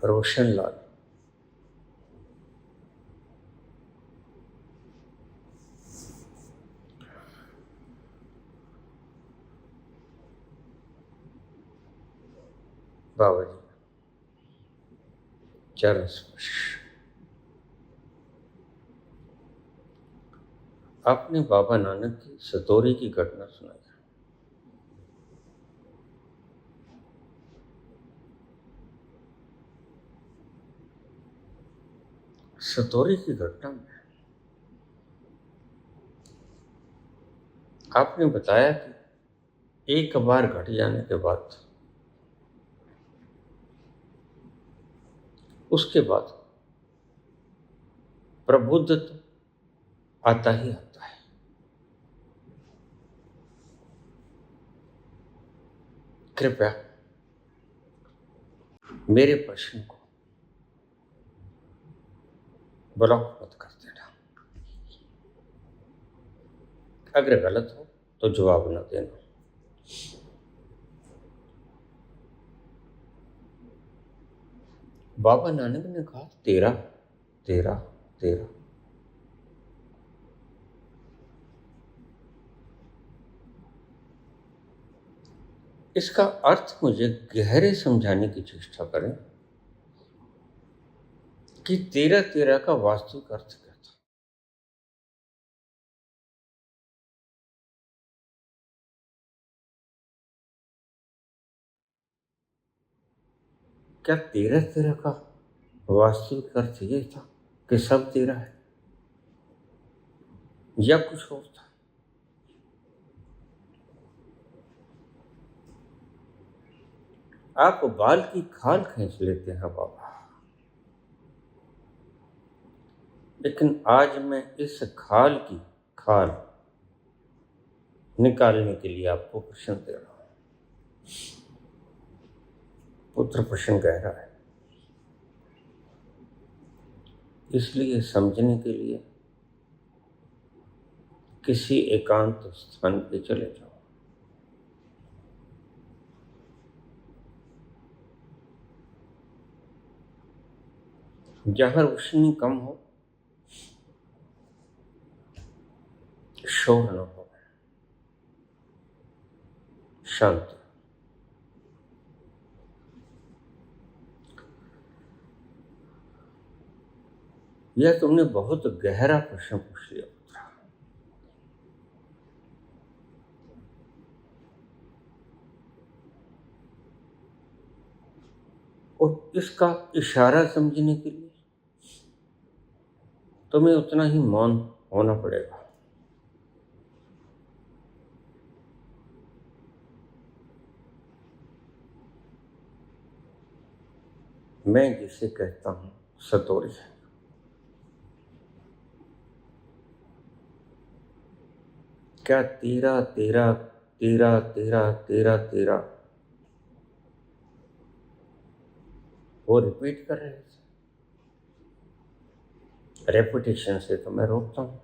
रोशन लाल। बाबा जी चरण स्पर्श। आपने बाबा नानक की सतोरी की घटना सुनाई। सतोरी की घटना में आपने बताया कि एक बार घट जाने के बाद उसके बाद प्रबुद्धता आता ही आता है। कृपया मेरे प्रश्न को ब्लॉक मत कर देना। अगर गलत हो तो जवाब न देना। बाबा नानक ने कहा 13 13 13। इसका अर्थ मुझे गहरे समझाने की चेष्टा करें कि 13 13 का वास्तविक अर्थ क्या था। क्या 13 13 का वास्तविक अर्थ ये था कि सब 13 है या कुछ और था? आप बाल की खाल खींच लेते हैं बाबा, लेकिन आज मैं इस खाल की खाल निकालने के लिए आपको प्रश्न दे रहा हूं। पुत्र प्रश्न गहरा है, इसलिए समझने के लिए किसी एकांत स्थान पे चले जाओ। जहां रोशनी कम हो, शोर न हो, शांति। यह तुमने बहुत गहरा प्रश्न पूछ लिया पुत्र। और इसका इशारा समझने के लिए तुम्हें उतना ही मौन होना पड़ेगा। मैं जिसे कहता हूं सतोरी है। क्या 13 13 13 13 13 13 वो रिपीट कर रहे थे? रेपिटेशन से तो मैं रोकता हूं।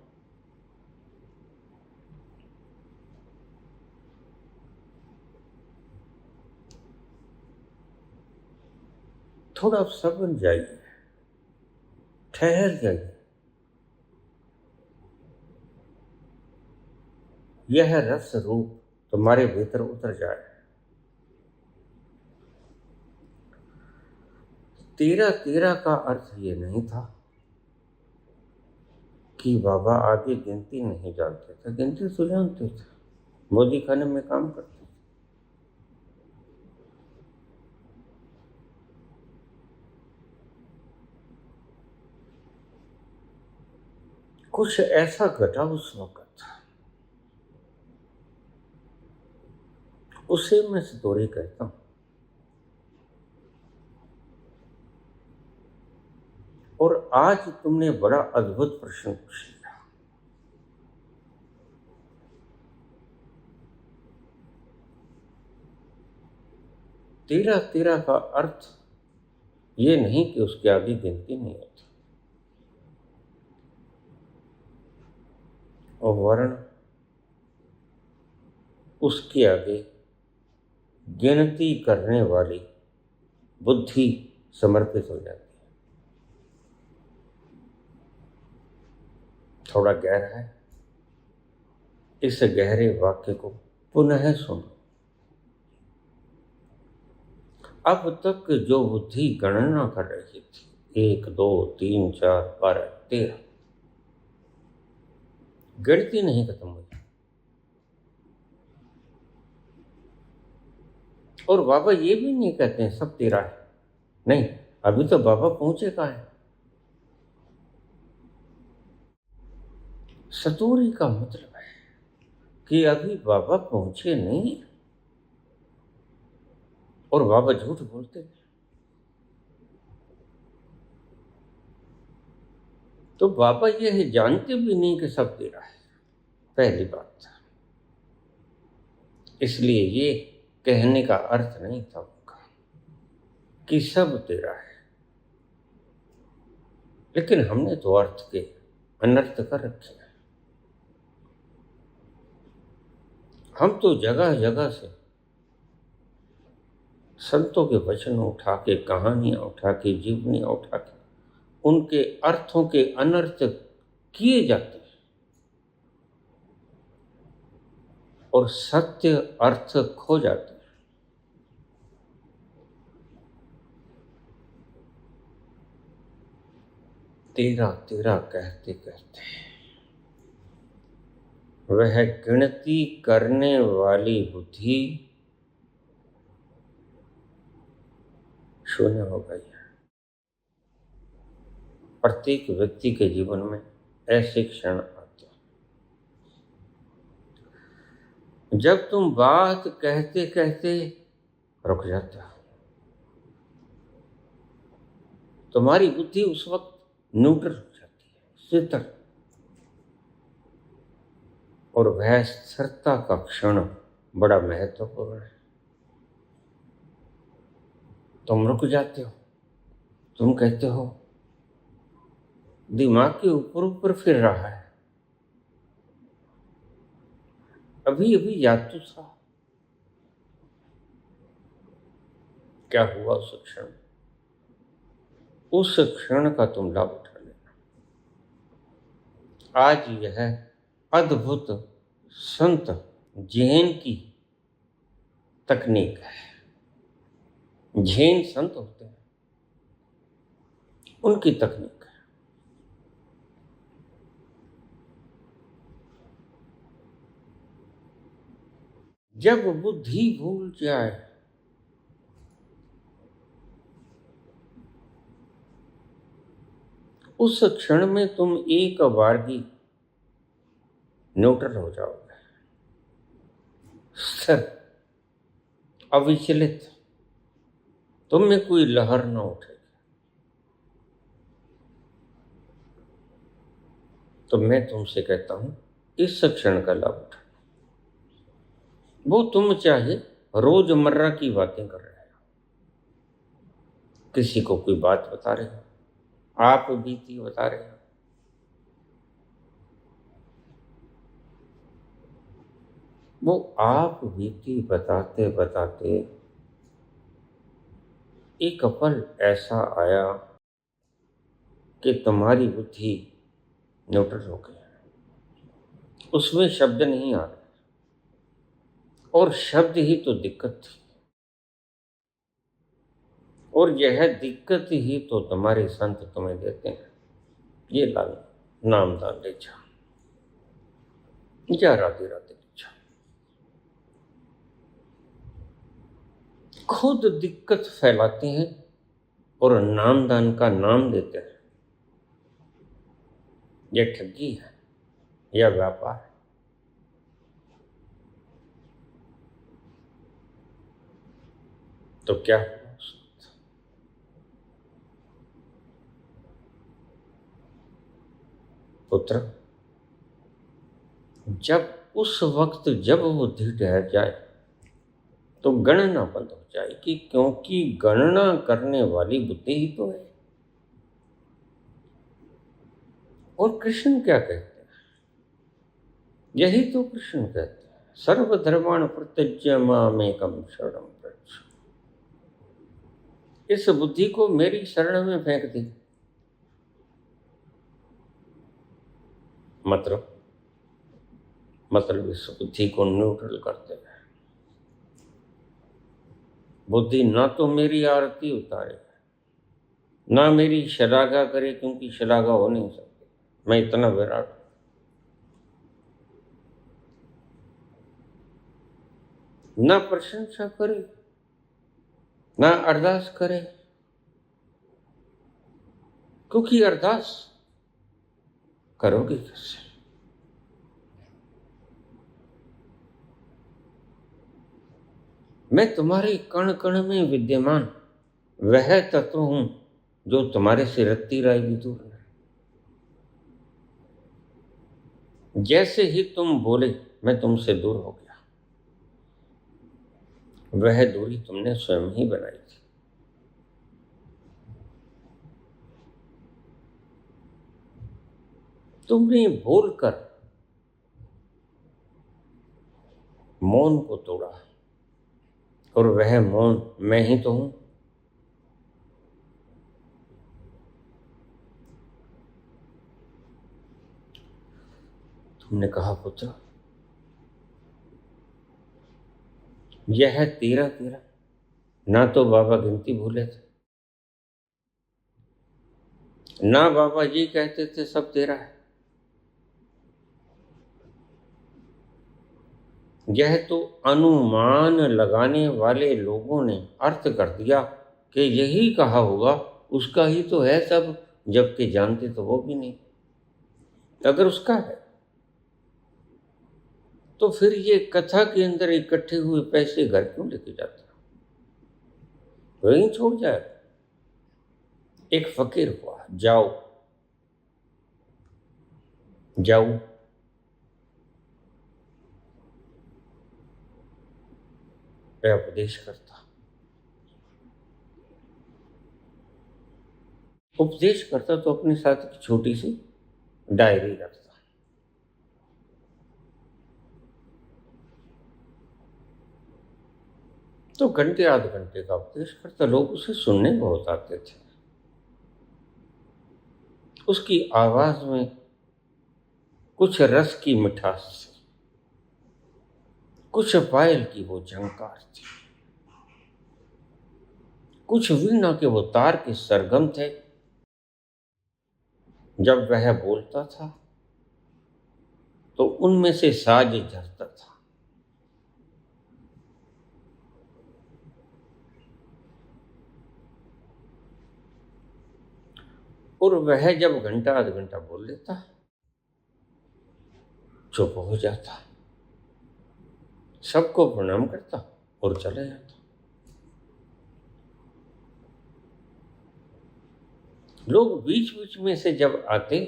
थोड़ा सब्र जाइए, ठहर जाइए। यह रस रूप तुम्हारे भीतर उतर जाए। 13 13 का अर्थ ये नहीं था कि बाबा आगे गिनती नहीं जानते थे। गिनती तो जानते थे, मोदी खाने में काम करते थे। कुछ ऐसा घटा उस वक्त, उसे मैं सतोरी कहता हूं। और आज तुमने बड़ा अद्भुत प्रश्न पूछ लिया। 13 13 का अर्थ ये नहीं कि उसके आगे गिनती नहीं होती। और वर्ण उसके आगे गिनती करने वाली बुद्धि समर्पित हो जाती है। थोड़ा गहरा है, इस गहरे वाक्य को पुनः सुनो। अब तक जो बुद्धि गणना कर रही थी, 1 2 3 4 12 13, गिनती नहीं खत्म हुई। और बाबा ये भी नहीं कहते हैं सब तेरा है, नहीं, अभी तो बाबा पहुंचे कहाँ है। सतूरी का मतलब है कि अभी बाबा पहुंचे नहीं, और बाबा झूठ बोलते हैं। तो बाबा ये जानते भी नहीं कि सब तेरा है, पहली बात। इसलिए ये कहने का अर्थ नहीं था उनका कि सब तेरा है, लेकिन हमने तो अर्थ के अनर्थ कर रखे हैं। हम तो जगह जगह से संतों के वचन उठा के, कहानियां उठा के, जीवनियां उठा के उनके अर्थों के अनर्थ किए जाते हैं, और सत्य अर्थ खो जाते हैं। तेरा तेरा कहते कहते वह गिनती करने वाली बुद्धि शून्य हो गई है। प्रत्येक व्यक्ति के जीवन में ऐसे क्षण आते हैं जब तुम बात कहते कहते रुक जाते हो। तुम्हारी बुद्धि उस वक्त न्यूट्रल हो जाती है, स्थिर, और वह स्थिरता का क्षण बड़ा महत्वपूर्ण है। तुम रुक जाते हो, तुम कहते हो दिमाग के ऊपर ऊपर फिर रहा है, अभी अभी याद तो था, क्या हुआ उस क्षण। उस क्षण का तुम लाभ उठा लेना। आज यह अद्भुत संत जैन की तकनीक है। जैन संत होते हैं, उनकी तकनीक है। जब बुद्धि भूल जाए, उस क्षण में तुम एक बार भी न्यूट्रल हो जाओगे, स्थिर, अविचलित, तुम में कोई लहर न उठेगी। तो मैं तुमसे कहता हूं, इस क्षण का लाभ उठा। वो तुम चाहे रोजमर्रा की बातें कर रहे हो, किसी को कोई बात बता रहे हो, आप बीती बता रहे हो, वो आप बीती बताते बताते एक पल ऐसा आया कि तुम्हारी बुद्धि न्यूट्रल हो गई, उसमें शब्द नहीं आ रहे, और शब्द ही तो दिक्कत थी, और यह दिक्कत ही तो तुम्हारे संत तुम्हें देते हैं। ये लाल नाम दान ले जा, या राधे राधे ले जा। खुद दिक्कत फैलाते हैं और नामदान का नाम देते हैं। यह ठगी है, यह व्यापार है। तो क्या हुआ उस वक्त? पुत्र, जब उस वक्त जब बुद्धि ठहर जाए तो गणना बंद हो जाएगी, क्योंकि गणना करने वाली बुद्धि ही तो है। और कृष्ण क्या कहते हैं? यही तो कृष्ण कहते हैं, सर्वधर्मान् परित्यज्य मामेकं शरणं व्रज। इस बुद्धि को मेरी शरण में फेंक दी। मतलब इस बुद्धि को न्यूट्रल करते हैं। बुद्धि ना तो मेरी आरती उतारे, ना मेरी शलाघा करे, क्योंकि शलाघा हो नहीं सकती, मैं इतना विराट हूं। ना प्रशंसा करे, ना अरदास करे, क्योंकि अरदास करोगे कैसे? मैं तुम्हारे कण कण में विद्यमान वह तत्व हूं जो तुम्हारे से रत्ती राय भी दूर है। जैसे ही तुम बोले मैं तुमसे दूर हो गया। वह दूरी तुमने स्वयं ही बनाई थी। तुमने बोलकर मौन को तोड़ा, और वह मौन मैं ही तो हूं। तुमने कहा, पुत्र यह तेरा तेरा, ना तो बाबा गिनती भूले थे, ना बाबा जी कहते थे सब तेरा है। यह तो अनुमान लगाने वाले लोगों ने अर्थ कर दिया कि यही कहा होगा, उसका ही तो है सब, जबकि जानते तो वो भी नहीं। अगर उसका है तो फिर ये कथा के अंदर इकट्ठे हुए पैसे घर क्यों लेके जाता? वहीं छोड़ जाए। एक फकीर हुआ, जाओ जाओ, वह उपदेश करता। उपदेश करता तो अपने साथ एक छोटी सी डायरी रखता। तो घंटे आध घंटे का उपदेश करता, लोग उसे सुनने बहुत आते थे। उसकी आवाज में कुछ रस की मिठास थी, कुछ पायल की वो झंकार थी, कुछ वीणा के वो तार के सरगम थे। जब वह बोलता था तो उनमें से साज झरता था। और वह जब घंटा आध घंटा बोल लेता, चुप हो जाता, सबको प्रणाम करता और चले जाता। लोग बीच बीच में से जब आते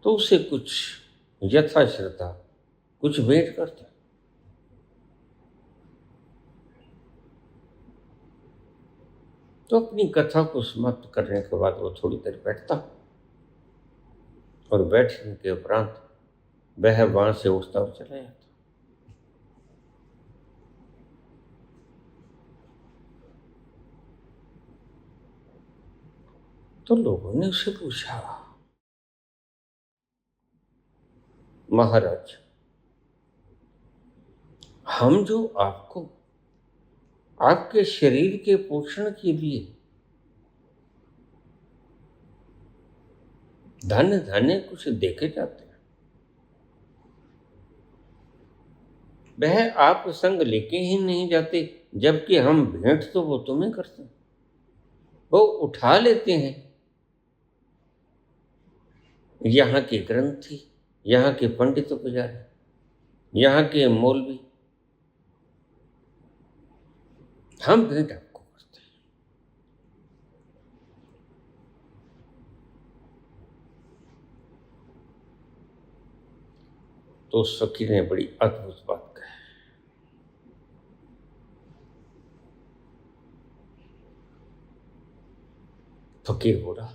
तो उसे कुछ यथाश्रद्धा कुछ भेंट करते। तो अपनी कथा को समाप्त करने के बाद वो थोड़ी देर बैठता, और बैठने के उपरांत वह वहां से उठता और चला जाता। तो लोगों ने उससे पूछा, महाराज, हम जो आपको आपके शरीर के पोषण के लिए धन्य धन्य कुछ देखे जाते हैं, वह आप संग लेके ही नहीं जाते, जबकि हम भेंट तो वो तुम्हें करते हैं। वो उठा लेते हैं यहाँ के ग्रंथी, यहाँ के पंडित पुजारी, यहाँ के मौलवी, हम भेंट आपको करते हैं। तो उस फकीर ने बड़ी अद्भुत बात कही। फकीर बोला,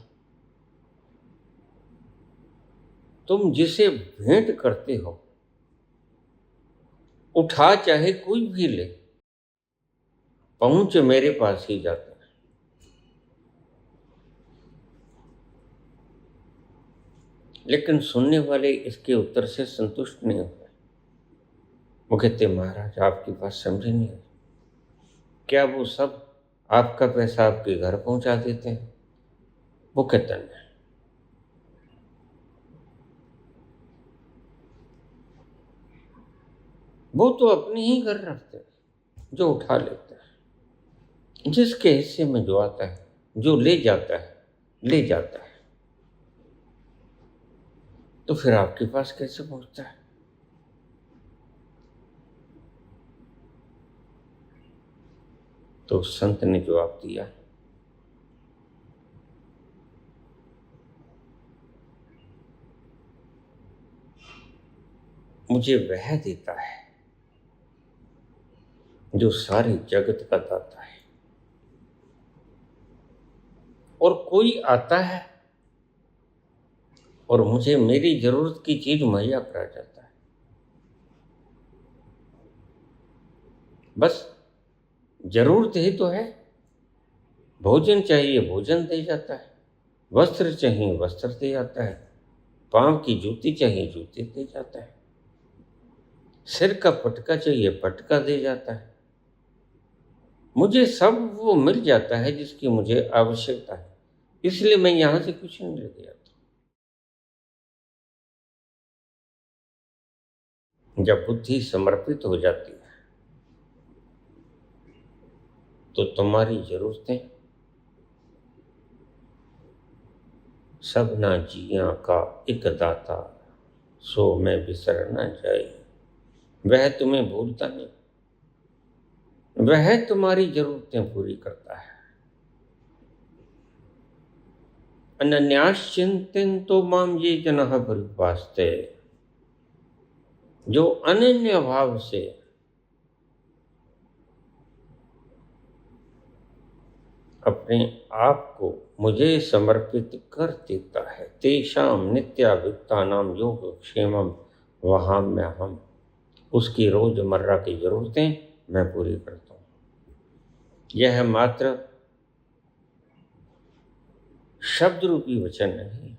तुम जिसे भेंट करते हो, उठा चाहे कोई भी ले, पहुंच मेरे पास ही जाते हैं। लेकिन सुनने वाले इसके उत्तर से संतुष्ट नहीं होते। वो कहते महाराज आपकी बात समझी नहीं है। क्या वो सब आपका पैसा आपके घर पहुंचा देते हैं? वो कहते नहीं। वो तो अपने ही घर रखते हैं, जो उठा लेते हैं। जिसके हिस्से में जो आता है, जो ले जाता है, ले जाता है। तो फिर आपके पास कैसे पहुंचता है? तो संत ने जवाब दिया, मुझे वह देता है जो सारे जगत का दाता है। और कोई आता है और मुझे मेरी जरूरत की चीज मुहैया करा जाता है। बस जरूरत ही तो है। भोजन चाहिए भोजन दे जाता है, वस्त्र चाहिए वस्त्र दे जाता है, पांव की जूती चाहिए जूती दे जाता है, सिर का पटका चाहिए पटका दे जाता है। मुझे सब वो मिल जाता है जिसकी मुझे आवश्यकता है। इसलिए मैं यहां से कुछ नहीं लेके आता। जब बुद्धि समर्पित हो जाती है तो तुम्हारी जरूरतें सब ना जिया का एक दाता, सो मैं बिसर न जाए। वह तुम्हें भूलता नहीं, वह तुम्हारी जरूरतें पूरी करता है। अनन्याश्चिंतो माम ये जनः परिपास्ते। जो अनन्य भाव से अपने आप को मुझे समर्पित कर देता है, तेषाम नित्याभियुक्तानां योगक्षेमं वहाम्यहम्। उसकी रोजमर्रा की जरूरतें मैं पूरी करता हूँ। यह मात्र शब्द रूपी वचन नहीं,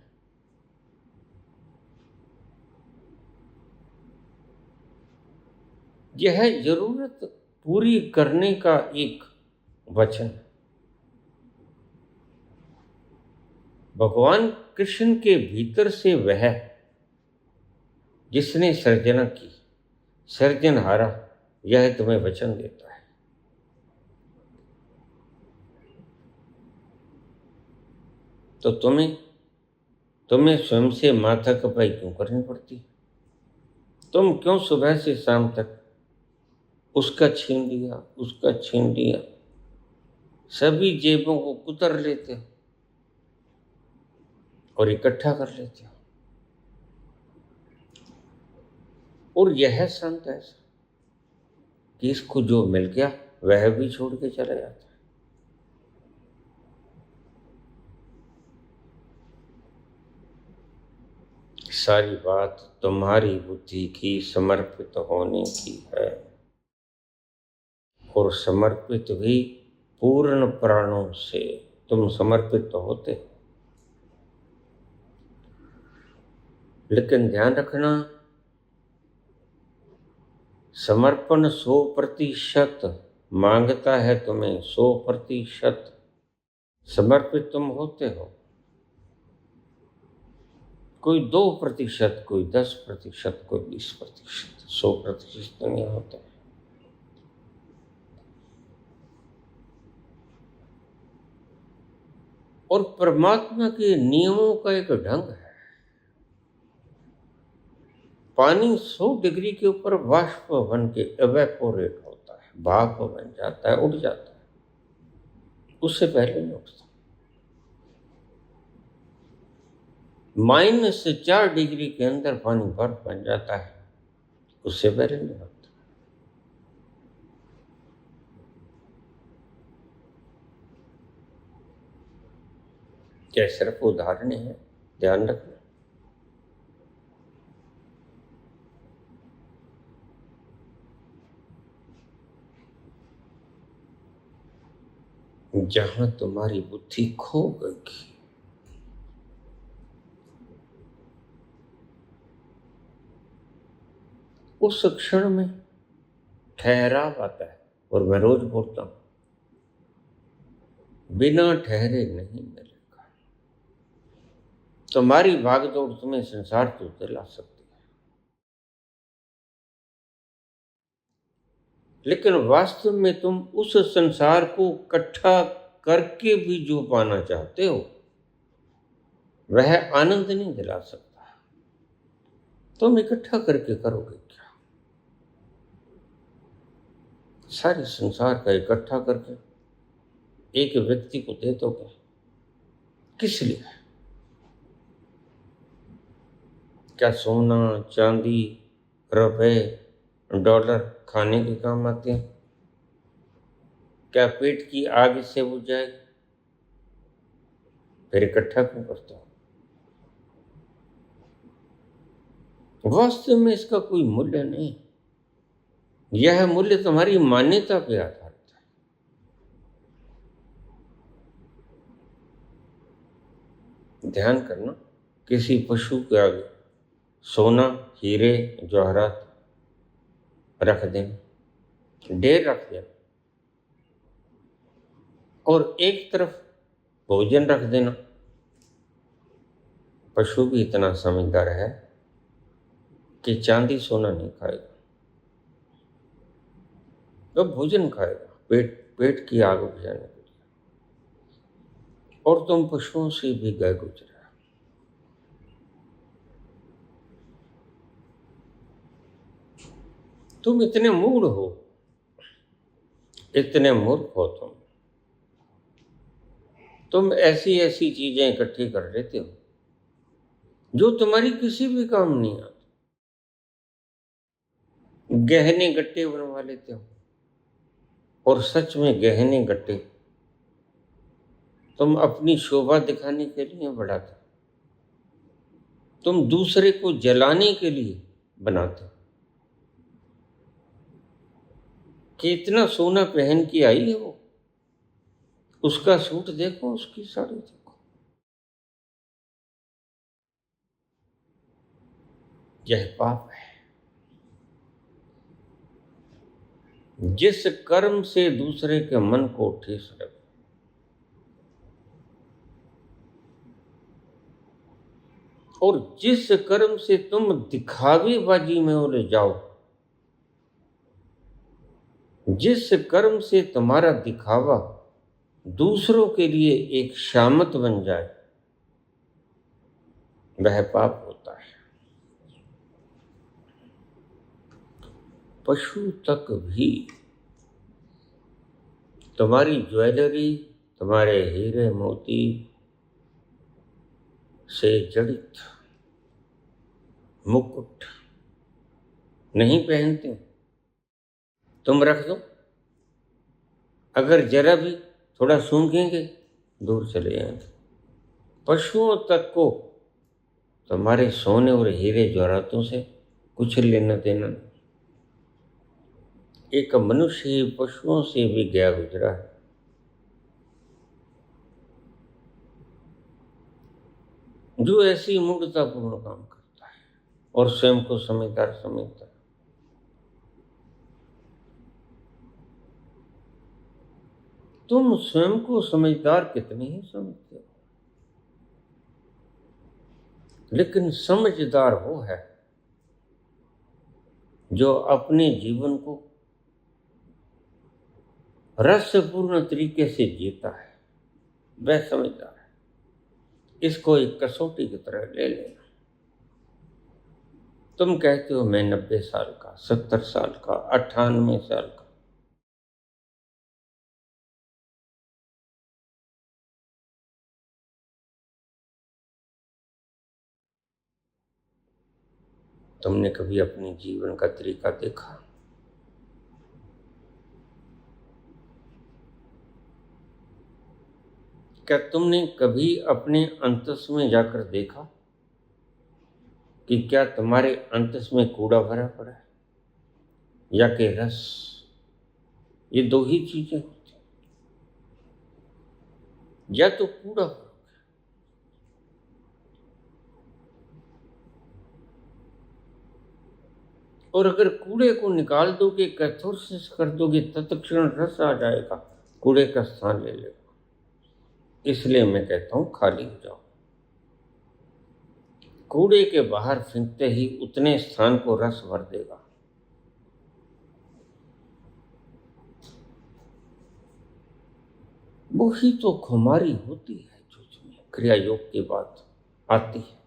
यह जरूरत पूरी करने का एक वचन। भगवान कृष्ण के भीतर से वह जिसने सर्जना की, सर्जनहारा, यह तुम्हें वचन देता है। तो तुम्हें स्वयं से माथा कपाई क्यों करनी पड़ती? तुम क्यों सुबह से शाम तक उसका छीन लिया उसका छीन लिया, सभी जेबों को कुतर लेते हो और इकट्ठा कर लेते हो? और यह संत ऐसा कि इसको जो मिल गया वह भी छोड़ के चला जाता है। सारी बात तुम्हारी बुद्धि की समर्पित होने की है, और समर्पित भी पूर्ण प्राणों से। तुम समर्पित तो होते, लेकिन ध्यान रखना, समर्पण 100% मांगता है तुम्हें। 100% समर्पित तुम होते हो। कोई 2%, कोई 10%, कोई 20%, 100% नहीं होते। और परमात्मा के नियमों का एक ढंग है। पानी 100 डिग्री के ऊपर वाष्प बन के एवेपोरेट होता है, भाप बन जाता है, उड़ जाता है, उससे पहले नहीं उठता। -4 डिग्री के अंदर पानी बर्फ बन जाता है, उससे पहले नहीं होता। क्या सिर्फ उदाहरण है, ध्यान रखना। जहां तुम्हारी बुद्धि खो गई, उस क्षण में ठहराव आता है। और मैं रोज बोलता हूं, बिना ठहरे नहीं मिलेगा। तुम्हारी भागदौड़ तुम्हें संसार तो दिला सकती है, लेकिन वास्तव में तुम उस संसार को इकट्ठा करके भी जो पाना चाहते हो, वह आनंद नहीं दिला सकता। तुम इकट्ठा करके करोगे क्या? सारे संसार का इकट्ठा करके एक व्यक्ति को दे दोगे, किस लिए? क्या सोना चांदी रुपए डॉलर खाने के काम आते हैं? क्या पेट की आग इससे बुझ जाएगी? फिर इकट्ठा क्यों करते हो? वास्तव में इसका कोई मूल्य नहीं। यह मूल्य तुम्हारी मान्यता पे आधारित है। ध्यान करना, किसी पशु के आगे सोना हीरे जवाहरात रख देना, ढेर रख देना, और एक तरफ भोजन रख देना। पशु भी इतना समझदार है कि चांदी सोना नहीं खाएगा, तो भोजन खाएगा पेट की आग बुझाने के लिए। और तुम पशुओं से भी गए गुजरे। तुम इतने मूढ़ हो, इतने मूर्ख हो तुम ऐसी ऐसी चीजें इकट्ठी कर लेते हो जो तुम्हारी किसी भी काम नहीं आती। गहने गट्टे बनवा लेते हो, और सच में गहने गट्टे तुम अपनी शोभा दिखाने के लिए बढ़ाते, तुम दूसरे को जलाने के लिए बनाते। कितना सोना पहन के आई है वो, उसका सूट देखो, उसकी साड़ी देखो। यह पाप है। जिस कर्म से दूसरे के मन को ठेस लगे, और जिस कर्म से तुम दिखावेबाजी में उलझ जाओ, जिस कर्म से तुम्हारा दिखावा दूसरों के लिए एक शामत बन जाए, वह पाप होता है। पशु तक भी तुम्हारी ज्वेलरी, तुम्हारे हीरे मोती से जड़ित मुकुट नहीं पहनते। तुम रख दो, अगर जरा भी थोड़ा सूंघेंगे दूर चले जाएंगे। पशुओं तक को तुम्हारे सोने और हीरे जवाहरातों से कुछ लेना देना नहीं। एक मनुष्य ही पशुओं से भी गया गुजरा है, जो ऐसी मूर्खतापूर्ण काम करता है और स्वयं को समझदार समझता है। तुम स्वयं को समझदार कितने ही समझते हो, लेकिन समझदार वो है जो अपने जीवन को रसपूर्ण तरीके से जीता है, वह समझदार है। इसको एक कसौटी की तरह ले लेना। तुम कहते हो मैं 90 साल का, 70 साल का, 98 साल का, तुमने कभी अपने जीवन का तरीका देखा? क्या तुमने कभी अपने अंतस में जाकर देखा कि क्या तुम्हारे अंतस में कूड़ा भरा पड़ा है या कि रस? ये दो ही चीजें होती हैं। या तो कूड़ा भरोगे, और अगर कूड़े को निकाल दोगे, कैथोरसिस कर दोगे, तत्क्षण रस आ जाएगा, कूड़े का स्थान ले लेगा। इसलिए मैं कहता हूं खाली हो जाओ। कूड़े के बाहर फेंकते ही उतने स्थान को रस भर देगा। वही तो खुमारी होती है जो तुम्हें क्रिया योग की बात आती है।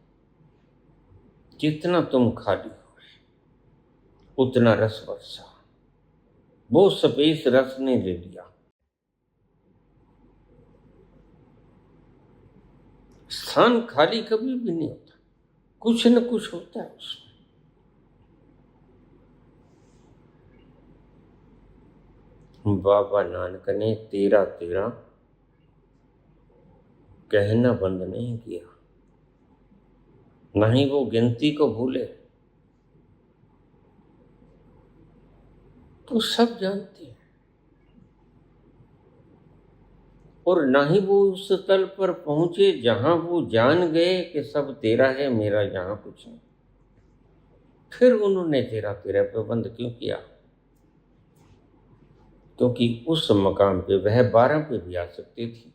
जितना तुम खाली हो उतना रस वर्षा, वो सफेद रस ने ले लिया। स्थान खाली कभी भी नहीं होता, कुछ न कुछ होता है उसमें। बाबा नानक ने 13 कहना बंद नहीं किया, नहीं वो गिनती को भूले। तो सब जानते हैं, और ना ही वो उस तल पर पहुंचे जहां वो जान गए कि सब तेरा है, मेरा यहां कुछ नहीं। फिर उन्होंने 13 पे बंद क्यों किया? क्योंकि उस मकाम पे वह 12 पे भी आ सकती थी,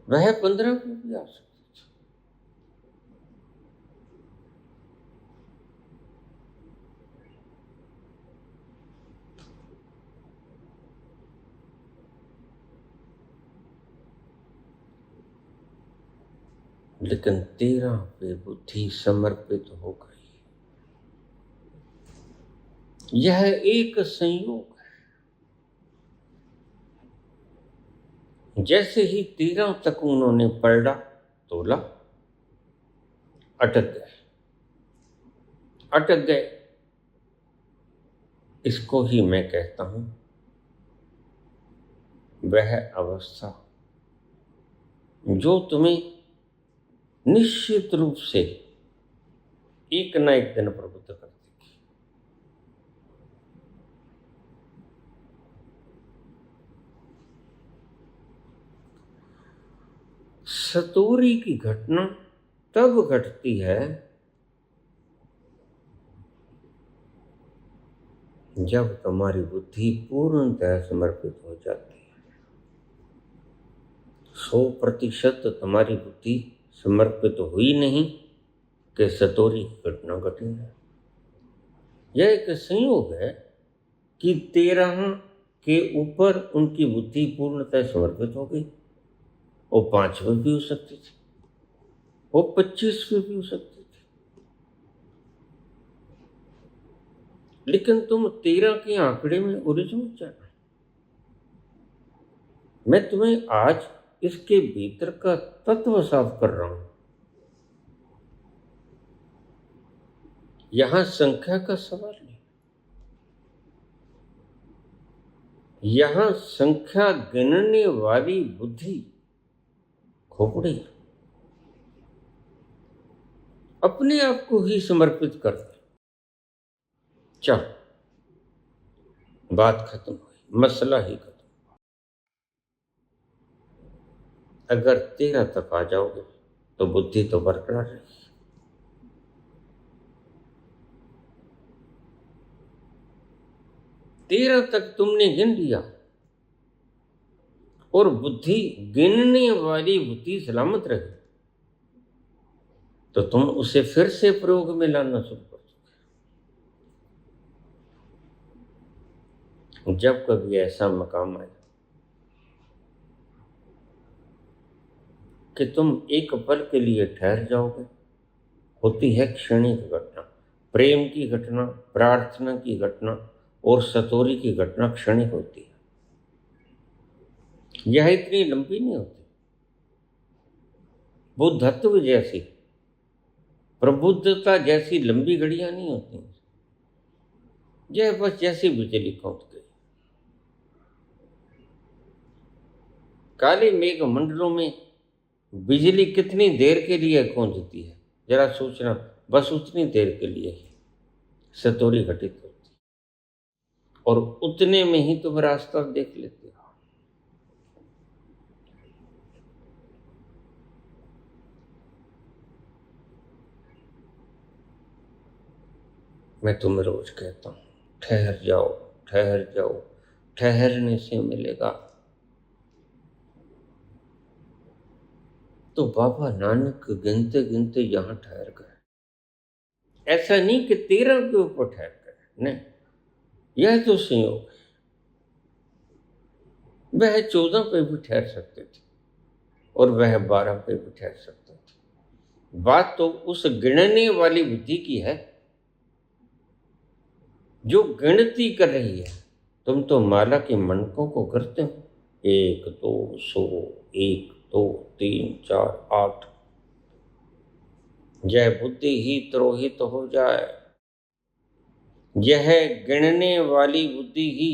वह 15 पे भी आ सकती थी। लेकिन 13 पे बुद्धि समर्पित हो गई। यह एक संयोग है। जैसे ही 13 तक उन्होंने पलटा तोला, अटक गए। इसको ही मैं कहता हूं वह अवस्था जो तुम्हें निश्चित रूप से एक न एक दिन प्रबुद्ध कर देगी। सतोरी की घटना तब घटती है जब तुम्हारी बुद्धि पूर्णतः समर्पित हो जाती है। 100% तुम्हारी बुद्धि समर्पित हुई नहीं कि सतोरी की घटना घटी है। यह एक संयोग है कि 13 के ऊपर उनकी बुद्धि पूर्णतः समर्पित हो गई। वो 5 में भी हो सकती थी, वो 25 में भी हो सकती थी, लेकिन तुम 13 के आंकड़े में उलझ मत जाना। मैं तुम्हें आज इसके भीतर का तत्व साफ कर रहा हूं। यहां संख्या का सवाल नहीं, यहां संख्या गिनने वाली बुद्धि खोपड़ी अपने आप को ही समर्पित कर दे। चल, बात खत्म हुई, मसला ही खत्म। अगर 13 तक आ जाओगे तो बुद्धि तो बरकरार रहेगी। 13 तक तुमने गिन लिया और बुद्धि गिनने वाली बुद्धि सलामत रही, तो तुम उसे फिर से प्रयोग में लाना शुरू कर दो। जब कभी ऐसा मकाम आए कि तुम एक पल के लिए ठहर जाओगे, होती है क्षणिक घटना। प्रेम की घटना, प्रार्थना की घटना और सतोरी की घटना क्षणिक होती है। यह इतनी लंबी नहीं होती। बुद्धत्व जैसी, प्रबुद्धता जैसी लंबी घड़ियां नहीं होती। यह बस जैसी बिजली कौंध गई। काले मेघ मंडलों में बिजली कितनी देर के लिए कौंधती है, जरा सोचना। बस उतनी देर के लिए ही सतोरी घटित होती, और उतने में ही तुम रास्ता देख लेते हो। मैं तुम्हें रोज कहता हूँ ठहर जाओ, ठहर जाओ, ठहरने से मिलेगा। तो बाबा नानक गिनते गिनते यहां ठहर गए। ऐसा नहीं कि 13 के ऊपर ठहर गए, नहीं, यह तो संयोग है। वह 14 पे भी ठहर सकते थे और वह 12 पे भी ठहर सकते थे। बात तो उस गिनने वाली बुद्धि की है जो गिनती कर रही है। तुम तो माला के मनकों को करते हो, 1 2 100, 1 2 3 4 8। यह बुद्धि ही त्रोहित हो जाए, यह गिनने वाली बुद्धि ही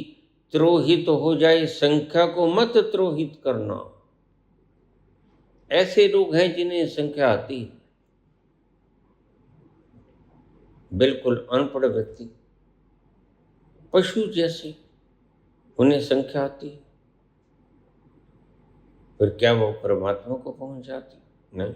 त्रोहित हो जाए। संख्या को मत त्रोहित करना। ऐसे लोग हैं जिन्हें संख्या आती है, बिल्कुल अनपढ़ व्यक्ति, पशु जैसे, उन्हें संख्या आती है, फिर क्या वो परमात्मा को पहुंच जाती? नहीं।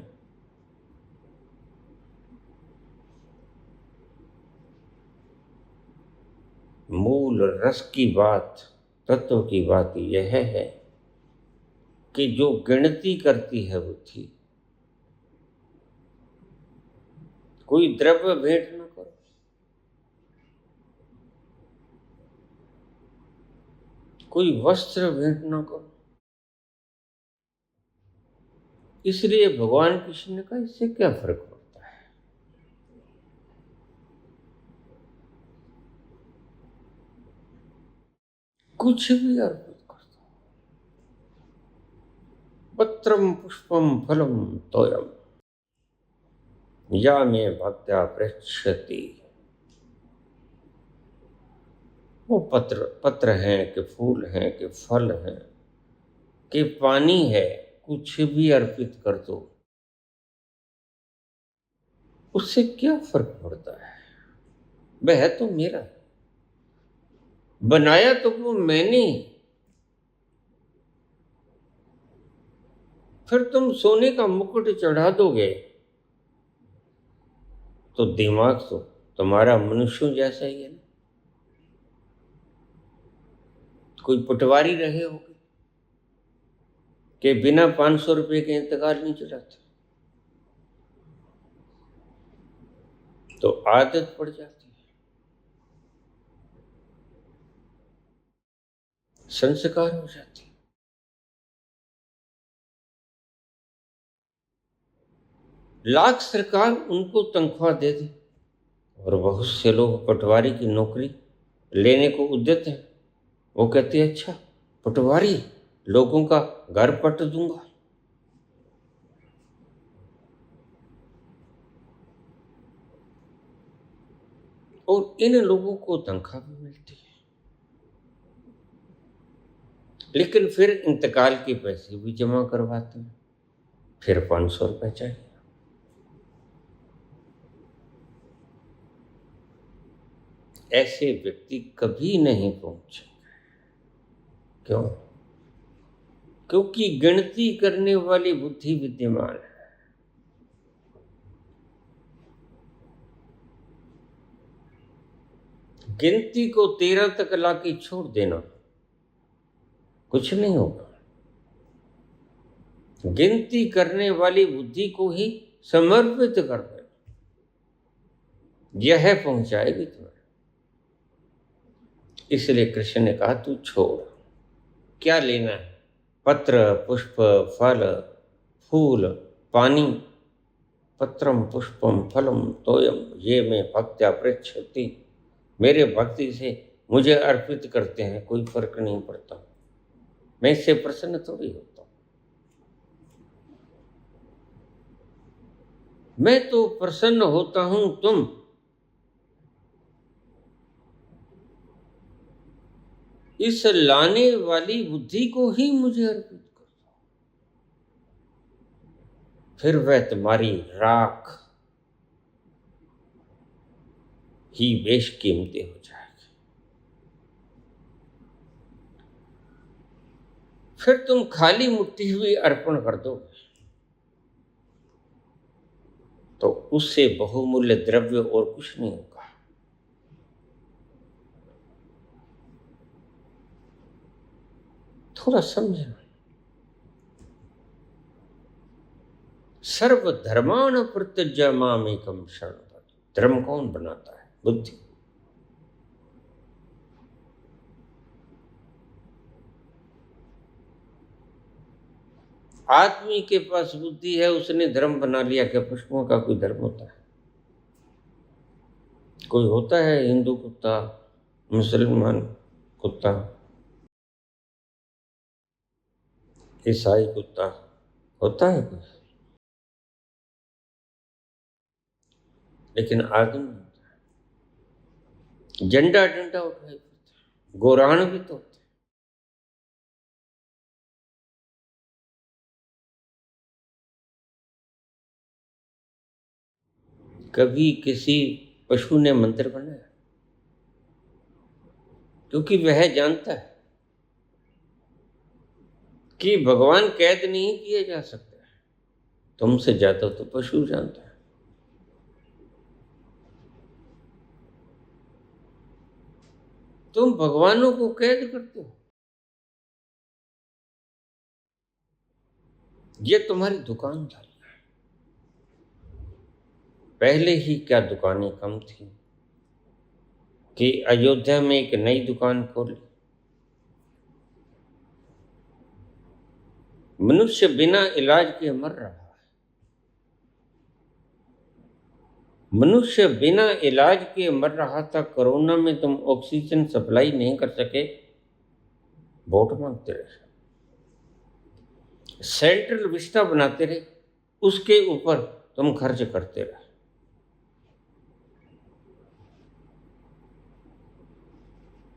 मूल रस की बात, तत्व की बात यह है कि जो गिनती करती है बुद्धि, कोई द्रव्य भेंट न करो, कोई वस्त्र भेंट न करो। इसलिए भगवान कृष्ण ने कहा इससे क्या फर्क पड़ता है। कुछ भी अर्पित कर दो। पत्रम पुष्पम फलम तोयम या में भक्त्या पृच्छति। वो पत्र हैं कि फूल हैं कि फल हैं कि पानी है, कुछ भी अर्पित कर दो, उससे क्या फर्क पड़ता है। वह तो मेरा है, बनाया तो वो मैंने। फिर तुम सोने का मुकुट चढ़ा दोगे तो दिमाग तो तुम्हारा मनुष्यों जैसा ही है ना। कोई पटवारी रहे होगे कि बिना 500 रुपए के इंतकाल नहीं चलाते, तो आदत पड़ जाती है, संस्कार हो जाती है। लाख सरकार उनको तनख्वाह दे दे और बहुत से लोग पटवारी की नौकरी लेने को उद्यत हैं। वो कहते हैं अच्छा पटवारी, लोगों का घर पट दूंगा। और इन लोगों को तनख्वाह भी मिलती है, लेकिन फिर इंतकाल के पैसे भी जमा करवाते हैं, फिर 500 रुपये चाहिए। ऐसे व्यक्ति कभी नहीं पहुंचे। क्यों? क्योंकि गिनती करने वाली बुद्धि विद्यमान है। गिनती को 13 तक लाके छोड़ देना, कुछ नहीं होगा। गिनती करने वाली बुद्धि को ही समर्पित कर दे, यह पहुंचाएगी तुम्हें। इसलिए कृष्ण ने कहा तू छोड़, क्या लेना है, पत्र पुष्प फल फूल पानी। पत्रम पुष्पम फलम तोयम ये में भक्त्या पृच्छति। मेरे भक्ति से मुझे अर्पित करते हैं, कोई फर्क नहीं पड़ता, मैं इससे प्रसन्न थोड़ी होता हूं। मैं तो प्रसन्न होता हूं तुम इस लाने वाली बुद्धि को ही मुझे अर्पित कर दो, फिर वह तुम्हारी राख ही बेशकीमती हो जाएगी। फिर तुम खाली मुट्ठी हुई अर्पण कर दोगे तो उससे बहुमूल्य द्रव्य और कुछ नहीं होगा। थोड़ा समझना। सर्वधर्मान् परित्यज्य मामेकं शरणं व्रज। धर्म कौन बनाता है? बुद्धि। आदमी के पास बुद्धि है, उसने धर्म बना लिया। क्या पशुओं का कोई धर्म होता है? कोई होता है हिंदू कुत्ता, मुसलमान कुत्ता, ईसाई कुत्ता? होता है कोई? लेकिन आदमी झंडा डंडा उठाए फिरता। गोराण भी तो होते। कभी किसी पशु ने मंदिर बनाया? क्योंकि वह जानता है कि भगवान कैद नहीं किए जा सकते। तुमसे ज्यादा तो पशु जानता है। तुम भगवानों को कैद करते हो। ये तुम्हारी दुकानदारी है। पहले ही क्या दुकानें कम थी कि अयोध्या में एक नई दुकान खोली। मनुष्य बिना इलाज के मर रहा है। मनुष्य बिना इलाज के मर रहा था। कोरोना में तुम ऑक्सीजन सप्लाई नहीं कर सके, वोट मांगते रहे। सेंट्रल विस्टा बनाते रहे, उसके ऊपर तुम खर्च करते रहे।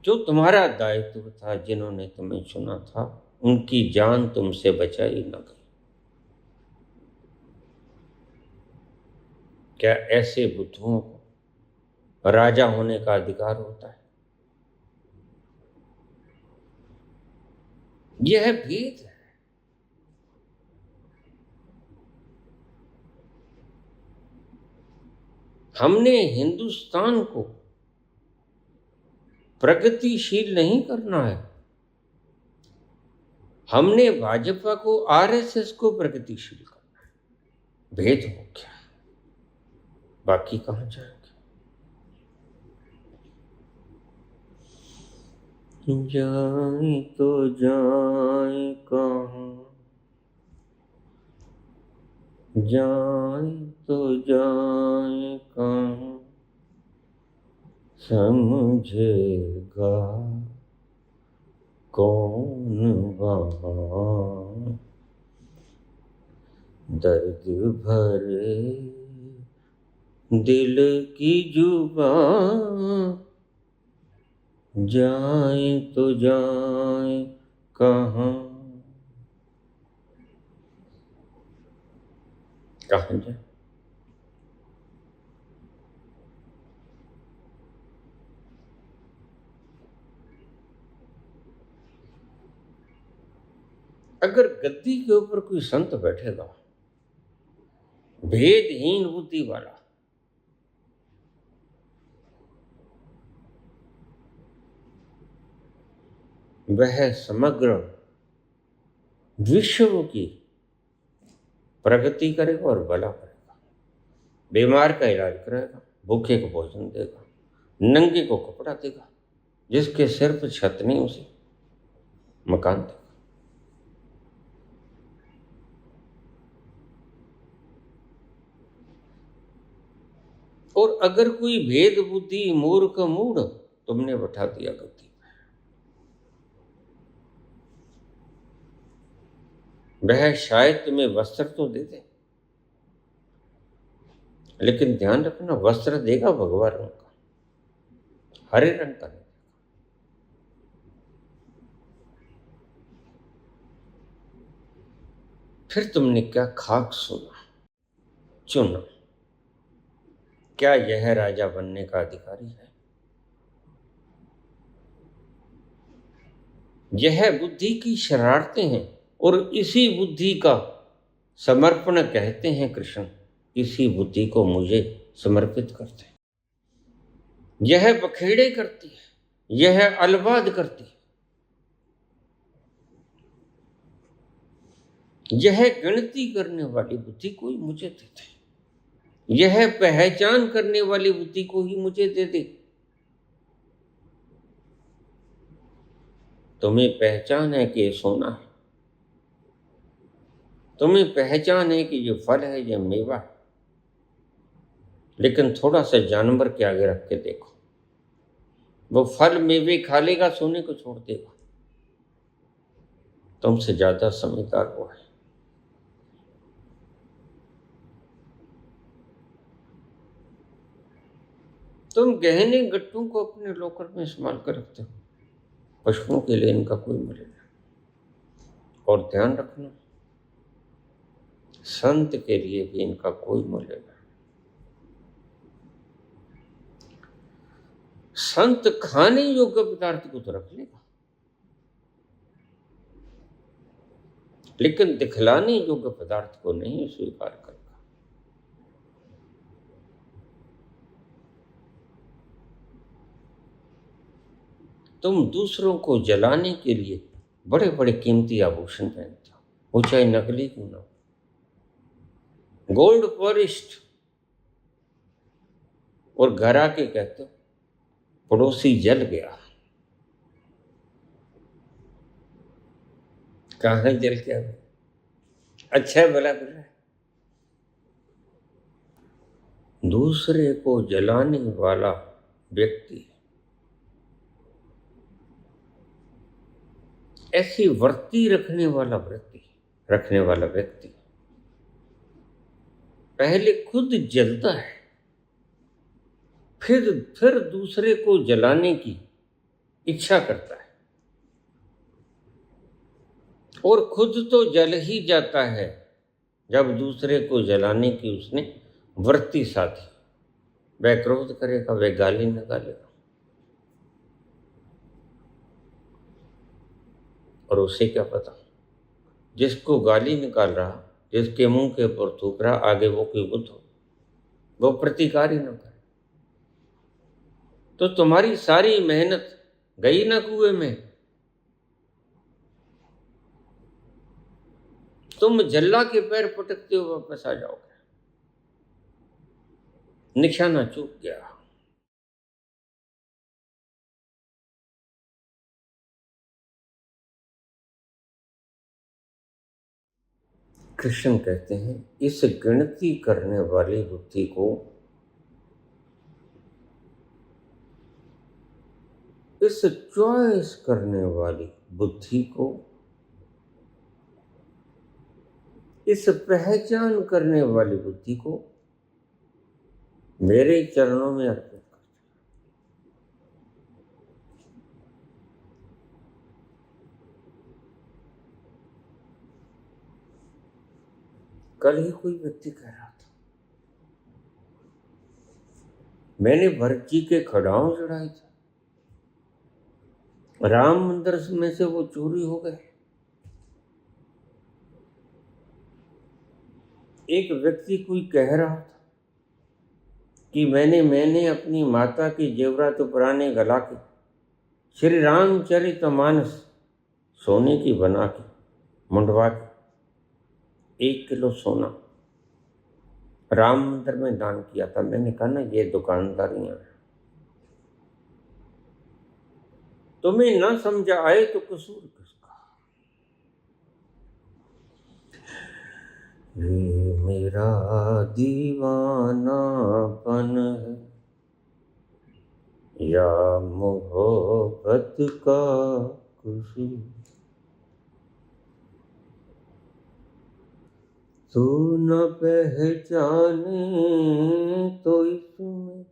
जो तुम्हारा दायित्व था, जिन्होंने तुम्हें चुना था, उनकी जान तुमसे बचाई न गई। क्या ऐसे बुद्धुओं को राजा होने का अधिकार होता है? यह भेद है। हमने हिंदुस्तान को प्रगतिशील नहीं करना है। हमने भाजपा को, आरएसएस को प्रगतिशील करना है। भेद हो क्या? बाकी कहां जाएंगे? जाए तो जाए कहां, जाए तो जाए कहां, समझेगा कौन वहां। दर्द भरे दिल की जुबान, जाए तो जाए कहां, कहां जाए? अगर गद्दी के ऊपर कोई संत बैठेगा, भेदहीन बुद्धि वाला, वह समग्र विश्व की प्रगति करेगा और भला करेगा। बीमार का इलाज करेगा, भूखे को भोजन देगा, नंगे को कपड़ा देगा, जिसके सिर पर छत नहीं उसे मकान देगा। और अगर कोई भेद बुद्धि मूर्ख मूढ़ तुमने बैठा दिया गद्दी पे, वह शायद तुम्हें वस्त्र तो दे दे, लेकिन ध्यान रखना, वस्त्र देगा भगवा रंग का, हरे रंग का नहीं। फिर तुमने क्या खाक चुना? क्या यह राजा बनने का अधिकारी है? यह बुद्धि की शरारतें हैं, और इसी बुद्धि का समर्पण कहते हैं कृष्ण। इसी बुद्धि को मुझे समर्पित करते हैं। यह बखेड़े करती है, यह अलवाद करती है। यह गिनती करने वाली बुद्धि कोई मुझे दे दे, यह पहचान करने वाली बुद्धि को ही मुझे दे दे। तुम्हें पहचान है कि ये सोना है, तुम्हें पहचान है कि ये फल है, ये मेवा है, लेकिन थोड़ा सा जानवर के आगे रख के देखो, वो फल मेवे खा लेगा, सोने को छोड़ देगा। तुमसे ज्यादा समझदार वो है। तुम गहने गट्टू को अपने लॉकर में संभाल कर रखते हो, पशुओं के लिए इनका कोई मूल्य नहीं। और ध्यान रखना, संत के लिए भी इनका कोई मूल्य नहीं। संत खाने योग्य पदार्थ को तो रख लेगा, लेकिन दिखलाने योग्य पदार्थ को नहीं स्वीकार करेगा। तुम दूसरों को जलाने के लिए बड़े बड़े कीमती आभूषण पहनते हो, वो चाहे नकली क्यों ना हो, गोल्ड पॉलिश्ड, और घर आके कहते हो पड़ोसी जल गया। कहाँ जल गया? अच्छा है, भला भला है। दूसरे को जलाने वाला व्यक्ति, ऐसी वृत्ति रखने वाला व्यक्ति पहले खुद जलता है, फिर दूसरे को जलाने की इच्छा करता है, और खुद तो जल ही जाता है जब दूसरे को जलाने की उसने वृत्ति साधी। वह क्रोध करेगा, वह गाली निकालेगा, और उसे क्या पता, जिसको गाली निकाल रहा, जिसके मुंह के ऊपर थूक रहा, आगे वो कोई बुद्ध हो, वो प्रतिकार ही न करे, तो तुम्हारी सारी मेहनत गई ना कुएं में। तुम जल्ला के पैर पटकते हो वापस आ जाओगे, निशाना चूक गया। कृष्ण कहते हैं, इस गिनती करने वाली बुद्धि को, इस चॉइस करने वाली बुद्धि को, इस पहचान करने वाली बुद्धि को मेरे चरणों में अर्पित कर। कल ही कोई व्यक्ति कह रहा था, मैंने भरत जी के खड़ाऊ चढ़ाए थे, राम मंदिर में से वो चोरी हो गए। एक व्यक्ति कोई कह रहा था कि मैंने अपनी माता की जेवरात पुराने गला के श्री रामचरितमानस सोने की बना के मुंडवा के 1 किलो सोना राम मंदिर में दान किया था। मैंने कहा ना, ये दुकानदारियां हैं, तुम्हें ना समझा आए तो कसूर किसका। ये मेरा दीवानापन है या मोहब्बत का कसूर, तू न पहचाने तो इसमें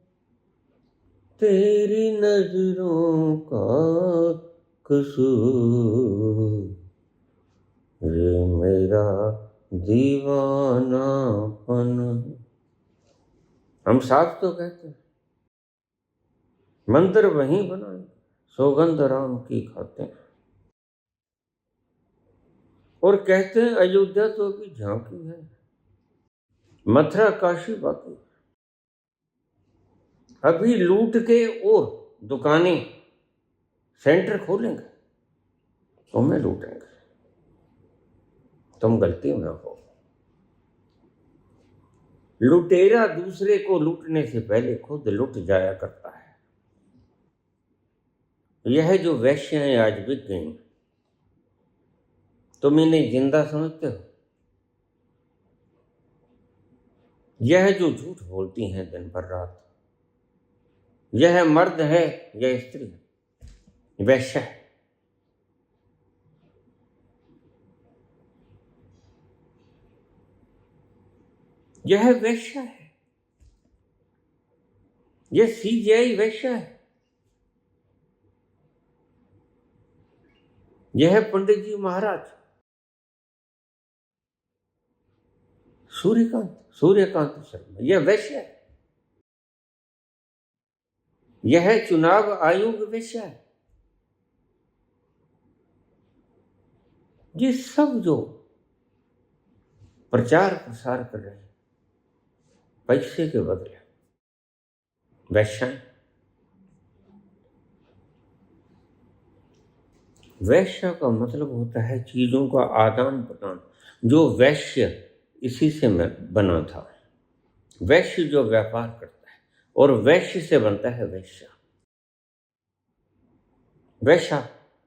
तेरी नजरों का कसूर, ये मेरा दीवानापन। हम साफ तो कहते हैं, मंदिर वहीं बनाए, सौगंध राम की खाते हैं, और कहते हैं अयोध्या तो अभी झांकी है, मथुरा काशी बाकी, अभी लूट के और दुकानें सेंटर खोलेंगे, तुम्हें लूटेंगे। तुम गलती में हो। लुटेरा दूसरे को लूटने से पहले खुद लुट जाया करता है। यह जो वैश्याएं आज बिक गई, तुम इन्हें जिंदा समझते हो? यह जो झूठ बोलती हैं दिन भर रात, यह मर्द है या स्त्री है? वैश्या है। यह वैश्या है। यह सीजीआई वैश्या है। यह पंडित जी महाराज, सूर्यकांत शर्मा, यह वैश्या है। यह चुनाव आयोग वैश्या है। ये सब जो प्रचार प्रसार कर रहे हैं पैसे के बदले, वैश्याएं। वैश्य का मतलब होता है चीजों का आदान प्रदान। जो वैश्य इसी से बना था। वैश्य जो व्यापार करता है, और वैश्य से बनता है वैश्या। वैश्या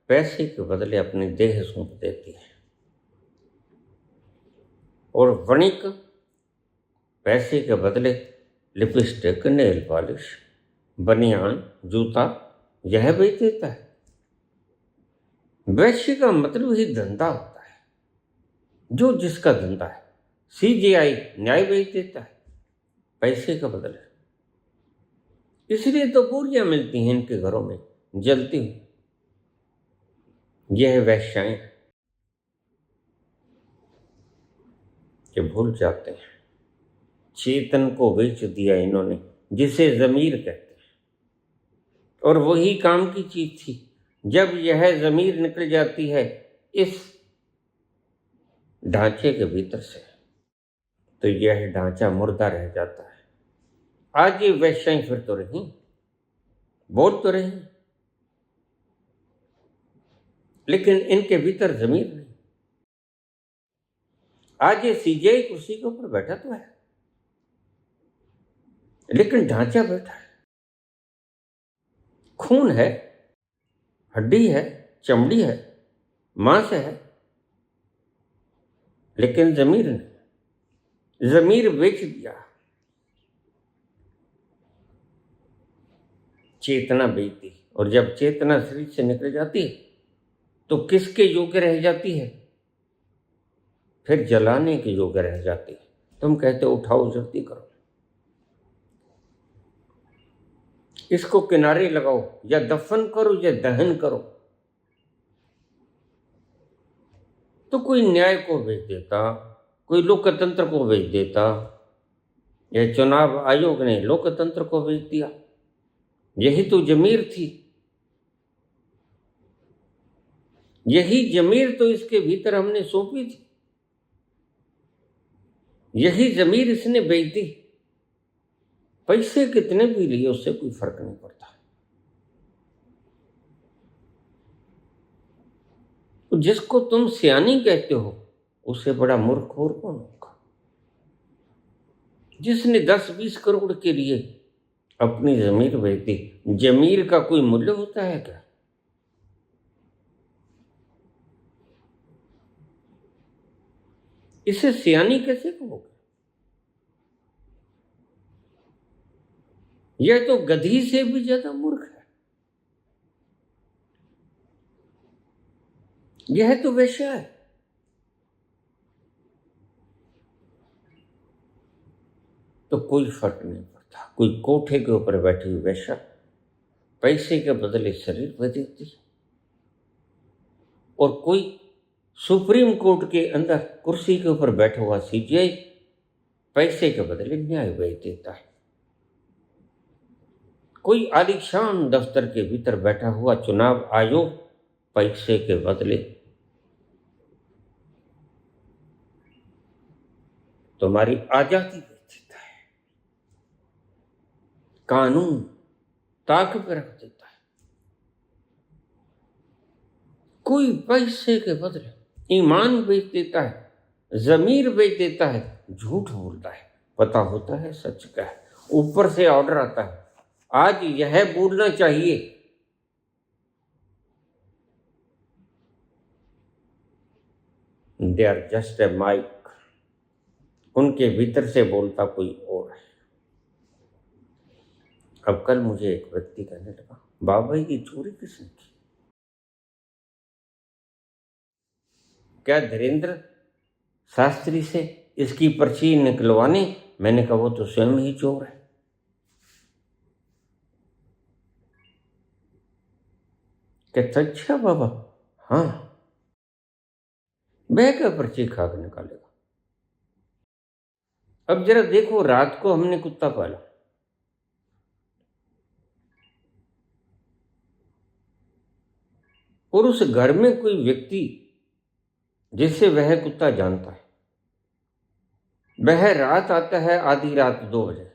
पैसे के बदले अपनी देह सौंप देती है, और वणिक पैसे के बदले लिपस्टिक, नेल पॉलिश, बनियान, जूता यह बेच देता है। वैश्य का मतलब ही धंधा होता है। जो जिसका धंधा है, सीजीआई न्याय बेच देता है पैसे का बदले। इसलिए तो बोरियां मिलती हैं इनके घरों में जलती हुई। यह वैश्याएं कि भूल जाते हैं चेतन को बेच दिया इन्होंने, जिसे जमीर कहते हैं। और वही काम की चीज थी। जब यह जमीर निकल जाती है इस ढांचे के भीतर से, तो यह ढांचा मुर्दा रह जाता है। आज ये वैश्याएं फिर तो रही, बोल तो रही, लेकिन इनके भीतर जमीर नहीं। आज ये सीजीआई कुर्सी के ऊपर बैठा तो है, लेकिन ढांचा बैठा है। खून है, हड्डी है, चमड़ी है, मांस है, लेकिन जमीर नहीं। जमीर बेच दिया, चेतना बेच दी। और जब चेतना शरीर से निकल जाती है तो किसके योग्य रह जाती है? फिर जलाने के योग्य रह जाती है। तुम कहते हो उठाओ जल्दी करो, इसको किनारे लगाओ, या दफन करो या दहन करो। तो कोई न्याय को बेच देता, कोई लोकतंत्र को बेच देता। यह चुनाव आयोग ने लोकतंत्र को बेच दिया। यही तो जमीर थी। यही जमीर तो इसके भीतर हमने सौंपी थी। यही जमीर इसने बेच दी। पैसे कितने भी लिए उससे कोई फर्क नहीं पड़ता। तो जिसको तुम सियानी कहते हो उससे बड़ा मूर्ख और कौन होगा? जिसने 10-20 करोड़ के लिए अपनी जमीर बेच दी। जमीर का कोई मूल्य होता है क्या? इसे सियानी कैसे कहोगे? यह तो गधी से भी ज्यादा मूर्ख है। यह तो वैश्या है। तो कोई फर्क नहीं पड़ता। कोई कोठे के ऊपर बैठी हुई वैश्या पैसे के बदले शरीर बेच देती है, और कोई सुप्रीम कोर्ट के अंदर कुर्सी के ऊपर बैठा हुआ सीजीआई पैसे के बदले न्याय बेच देता है। कोई आलीशान दफ्तर के भीतर बैठा हुआ चुनाव आयोग पैसे के बदले तुम्हारी आजादी बेच देता है। कानून ताक पर रख देता है। कोई पैसे के बदले ईमान बेच देता है। जमीर बेच देता है, झूठ बोलता है, पता होता है सच का है, ऊपर से ऑर्डर आता है आज यह बोलना चाहिए। They are just a mic, उनके भीतर से बोलता कोई और है। अब कल मुझे एक व्यक्ति कहने लगा, बाबा की चोरी किसने की? क्या धीरेन्द्र शास्त्री से इसकी पर्ची निकलवाने? मैंने कहा वो तो स्वयं ही चोर है। कहता अच्छा बाबा, हाँ, बह का पर्ची खा के निकालेगा। अब जरा देखो, रात को हमने कुत्ता पाला, और उस घर में कोई व्यक्ति जिससे वह कुत्ता जानता है, वह रात आता है आधी रात 2 बजे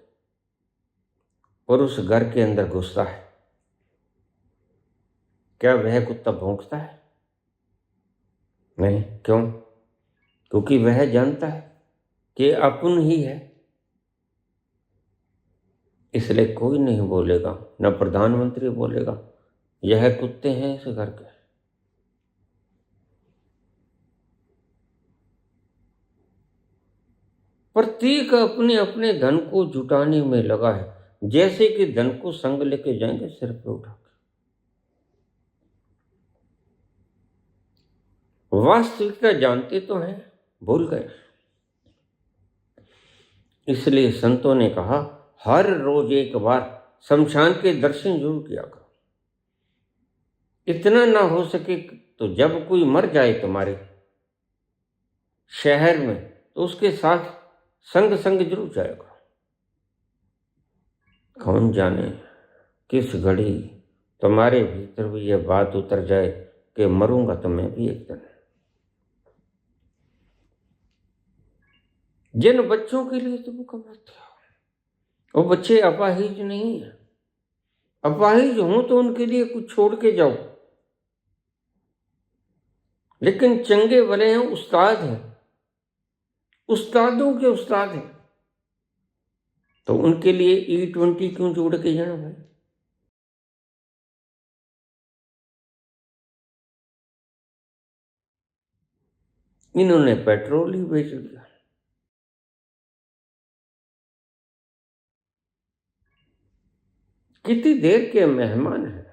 और उस घर के अंदर घुसता है। क्या वह कुत्ता भौंकता है? नहीं। क्यों? क्योंकि वह जानता है कि अपन ही है, इसलिए कोई नहीं बोलेगा, न प्रधानमंत्री बोलेगा, यह कुत्ते हैं इस घर के। प्रत्येक अपने अपने धन को जुटाने में लगा है, जैसे कि धन को संग लेके जाएंगे सिर पे उठा के। वास्तविकता जानते तो हैं, भूल गए। इसलिए संतों ने कहा हर रोज एक बार शमशान के दर्शन जरूर किया करो। इतना ना हो सके तो जब कोई मर जाए तुम्हारे शहर में तो उसके साथ संग संग जरूर जाएगा। कौन जाने किस घड़ी तुम्हारे भीतर भी यह बात उतर जाए कि मरूंगा तो मैं भी एक दिन। जिन बच्चों के लिए तुम कमाते हो वो बच्चे अपाहिज नहीं है। अपाहिज हो तो उनके लिए कुछ छोड़ के जाओ, लेकिन चंगे भले हैं, उस्ताद हैं, उस्तादों के उस्ताद हैं, तो उनके लिए E20 क्यों जोड़ के जाना भाई? इन्होंने पेट्रोल ही बेच दिया। कितनी देर के मेहमान हैं,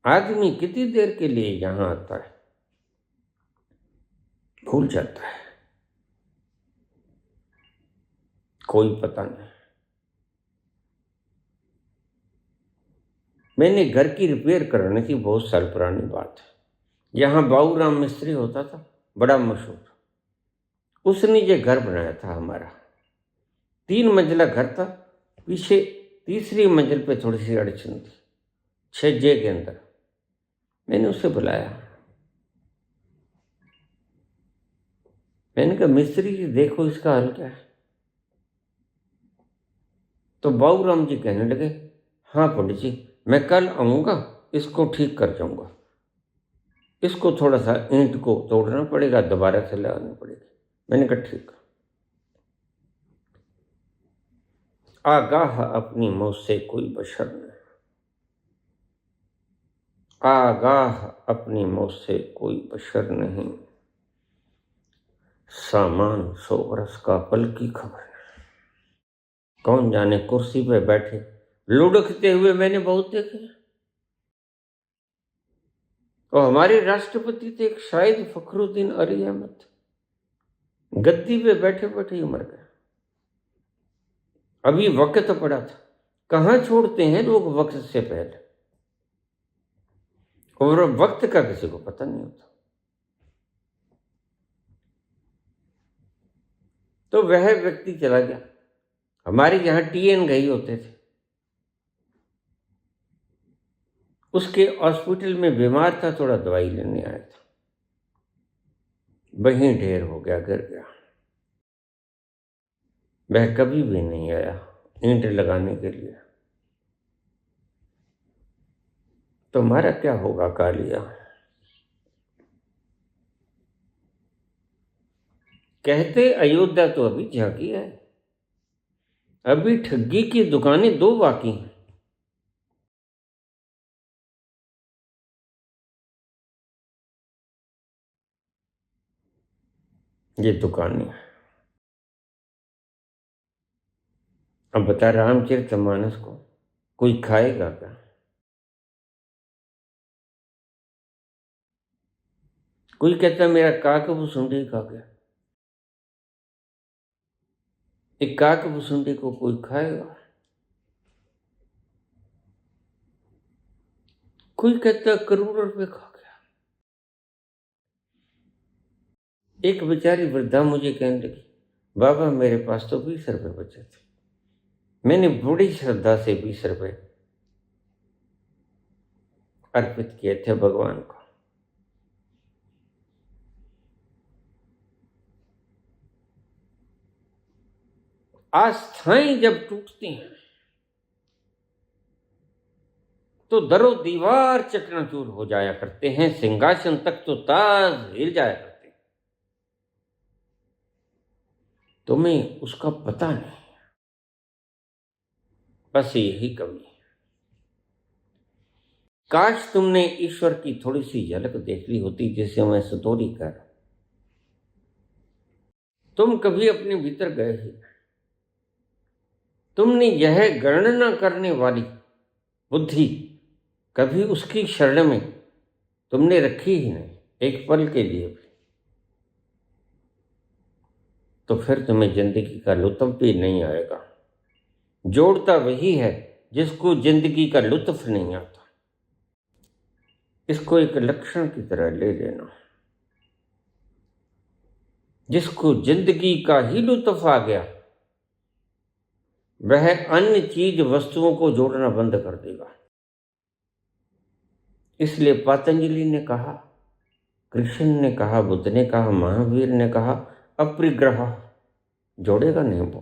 आदमी कितनी देर के लिए यहां आता है, भूल जाता है, कोई पता नहीं। मैंने घर की रिपेयर करानी थी, बहुत साल पुरानी बात है। यहाँ बाबूराम मिस्त्री होता था, बड़ा मशहूर। उसने ये घर बनाया था हमारा, 3 मंजिला घर था, पीछे तीसरी मंजिल पे थोड़ी सी अड़चन थी, छज्जे के अंदर। मैंने उसे बुलाया, मैंने कहा मिस्त्री जी देखो इसका हल क्या है। तो बाबूराम जी कहने लगे हाँ पंडित जी, मैं कल आऊँगा, इसको ठीक कर जाऊँगा, इसको थोड़ा सा ईंट को तोड़ना पड़ेगा, दोबारा से लगानी पड़ेगी। मैंने कहा ठीक। आगाह अपनी मौत से कोई बशर नहीं, आगाह अपनी मौत से कोई बशर नहीं, सामान 100 बरस का पल की खबर नहीं। कौन जाने कुर्सी पे बैठे लुढ़कते हुए मैंने बहुत देखे। और हमारे राष्ट्रपति थे एक शायद फखरुद्दीन अली अहमद, गद्दी पे बैठे बैठे ही मर गए। अभी वक्त पड़ा था, कहाँ छोड़ते हैं लोग वक्त से पहले, और वक्त का किसी को पता नहीं होता। तो वह व्यक्ति चला गया। हमारे यहाँ TN गई होते थे, उसके हॉस्पिटल में बीमार था, थोड़ा दवाई लेने आया था, वहीं ढेर हो गया, गिर गया। वह कभी भी नहीं आया ईंट लगाने के लिए। तुम्हारा क्या होगा कालिया? कहते अयोध्या तो अभी झांकी है, अभी ठगी की दुकानें 2 बाकी हैं। ये दुकानें, अब बता रामचरितमानस को कोई खाएगा क्या? कोई कहता मेरा काकभुसुंडी खा गया, एक काकभुसुंडी को कोई खाएगा? कोई कहता करोड़ रुपए खा गया। एक बेचारी वृद्धा मुझे कहने लगी, बाबा मेरे पास तो 20 रुपए बचे थे, मैंने बड़ी श्रद्धा से 20 रुपए अर्पित किए थे भगवान को। आस्थाएं जब टूटती हैं तो दरो दीवार चकनाचूर हो जाया करते हैं, सिंहासन तक तो ताज हिल जाया करते हैं। तुम्हें उसका पता नहीं, बस यही कमी है। काश तुमने ईश्वर की थोड़ी सी झलक देख ली होती, जिसे मैं सतोरी कर। तुम कभी अपने भीतर गए ही, तुमने यह गणना करने वाली बुद्धि कभी उसकी शरण में तुमने रखी ही नहीं, एक पल के लिए भी। तो फिर तुम्हें जिंदगी का लुत्फ भी नहीं आएगा। जोड़ता वही है जिसको जिंदगी का लुत्फ नहीं आता। इसको एक लक्षण की तरह ले लेना। जिसको जिंदगी का ही लुत्फ आ गया, वह अन्य चीज वस्तुओं को जोड़ना बंद कर देगा। इसलिए पतंजलि ने कहा, कृष्ण ने कहा, बुद्ध ने कहा, महावीर ने कहा, अपरिग्रह, जोड़ेगा नहीं वो।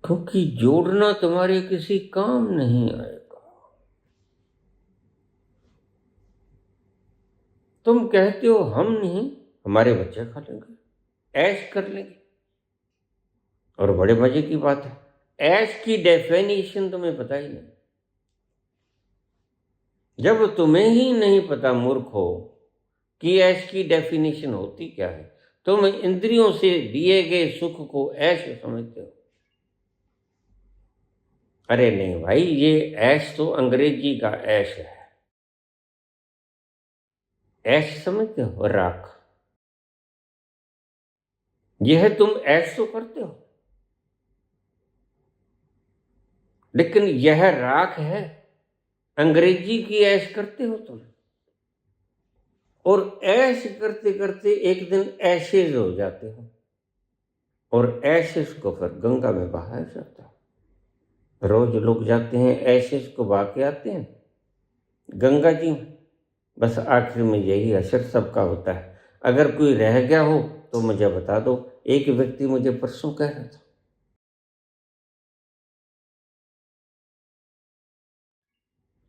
क्योंकि जोड़ना तुम्हारे किसी काम नहीं आएगा। तुम कहते हो हम नहीं, हमारे बच्चे खा लेंगे, ऐश कर लेंगे, और बड़े मजे की बात है, ऐश की डेफिनेशन तुम्हें पता ही नहीं। जब तुम्हें ही नहीं पता मूर्ख हो कि ऐश की डेफिनेशन होती क्या है, तुम इंद्रियों से दिए गए सुख को ऐश समझते हो। अरे नहीं भाई, ये ऐश तो अंग्रेजी का ऐश है। ऐश समझते हो? राख। यह तुम ऐश तो करते हो, लेकिन यह राख है। अंग्रेजी की ऐश करते हो तुम, और ऐश करते करते एक दिन ऐशेज हो जाते हो, और ऐशेज को फिर गंगा में बहाया जाता है। रोज लोग जाते हैं ऐशेज को बहा के आते हैं गंगा जी में। बस आखिर में यही असर सबका होता है। अगर कोई रह गया हो तो मुझे बता दो। एक व्यक्ति मुझे परसों कह रहा था,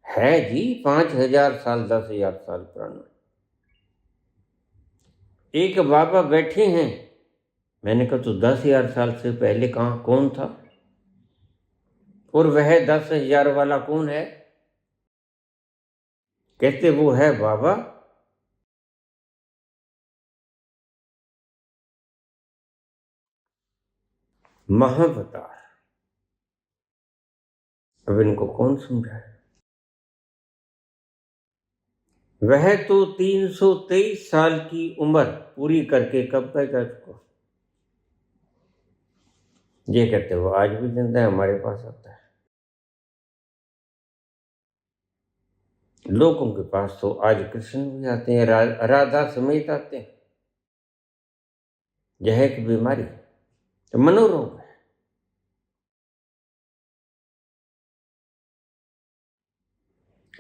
है जी 5,000 साल 10,000 साल पुराना। एक बाबा बैठे हैं। मैंने कहा तो 10,000 साल से पहले कहाँ कौन था, और वह 10,000 वाला कौन है? कहते वो है बाबा महावतार। अब इनको कौन समझाए? वह तो 323 साल की उम्र पूरी करके कब का जा चुका। ये कहते वो आज भी जिंदा है, हमारे पास आता है। लोगों के पास तो आज कृष्ण भी आते हैं, राधा समेत आते हैं। यह एक बीमारी, तो मनोरोग है।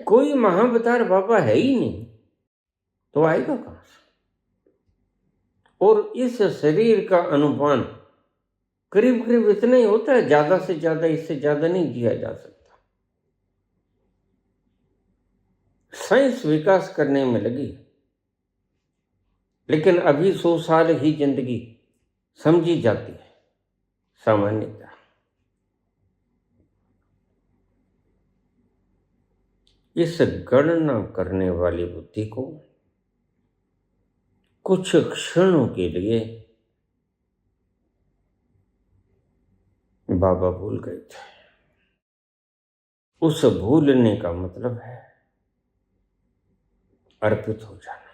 कोई महावतार बाबा है ही नहीं, तो आएगा कहां से? और इस शरीर का अनुमान करीब करीब इतना ही होता है, ज्यादा से ज्यादा, इससे ज्यादा नहीं जिया जा सकता। साइंस विकास करने में लगी, लेकिन अभी 100 साल ही जिंदगी समझी जाती है सामान्यतः। इस गणना करने वाली बुद्धि को कुछ क्षणों के लिए बाबा भूल गए थे। उस भूलने का मतलब है अर्पित हो जाना।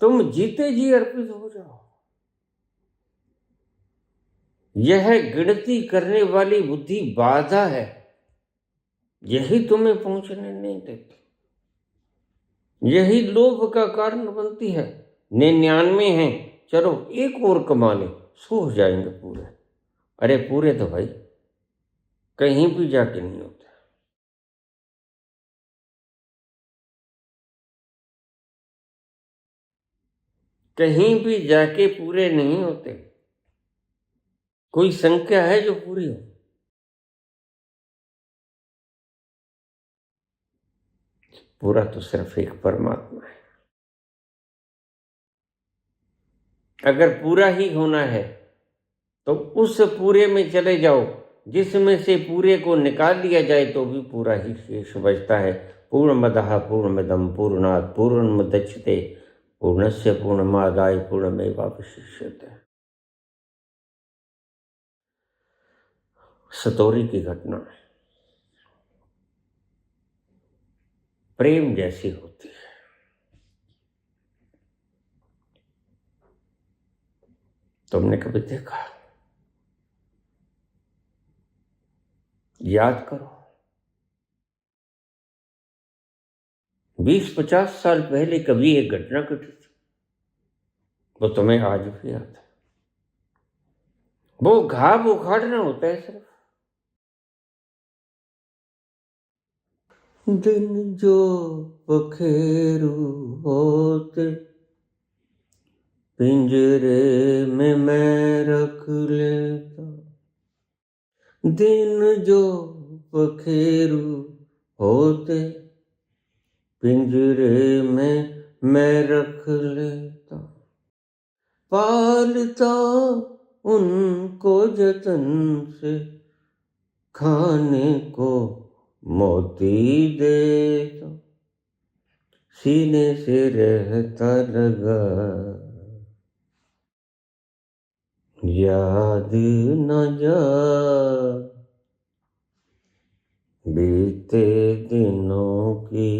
तुम जीते जी अर्पित हो जाओ। यह गिनती करने वाली बुद्धि बाधा है, यही तुम्हें पहुंचने नहीं देती, यही लोभ का कारण बनती है। 99 हैं, चलो एक और कमा ले, 100 हो जाएंगे पूरे। अरे पूरे तो भाई कहीं भी जाके नहीं होते। कहीं भी जाके पूरे नहीं होते। कोई संख्या है जो पूरी हो? पूरा तो सिर्फ एक परमात्मा है। अगर पूरा ही होना है तो उस पूरे में चले जाओ जिसमें से पूरे को निकाल लिया जाए तो भी पूरा ही शेष बचता है। पूर्णमदः पूर्णमिदं पूर्णात् पूर्णमुदच्यते पूर्णस्य पूर्णमादाय पूर्णमेवावशिष्यते। सतोरी की घटना प्रेम जैसी होती है। तुमने कभी देखा? याद करो, 20-50 साल पहले कभी एक घटना घटी थी, वो तुम्हें आज भी याद है। वो घाव उखाड़ना होता है सिर्फ। दिन जो पखेरु होते पिंजरे में मैं रख लेता, दिन जो पखेरु होते पिंजरे में मैं रख लेता, पालता उनको जतन से खाने को मोती देता, सीने से रहता लगा याद न जा बीते दिनों की,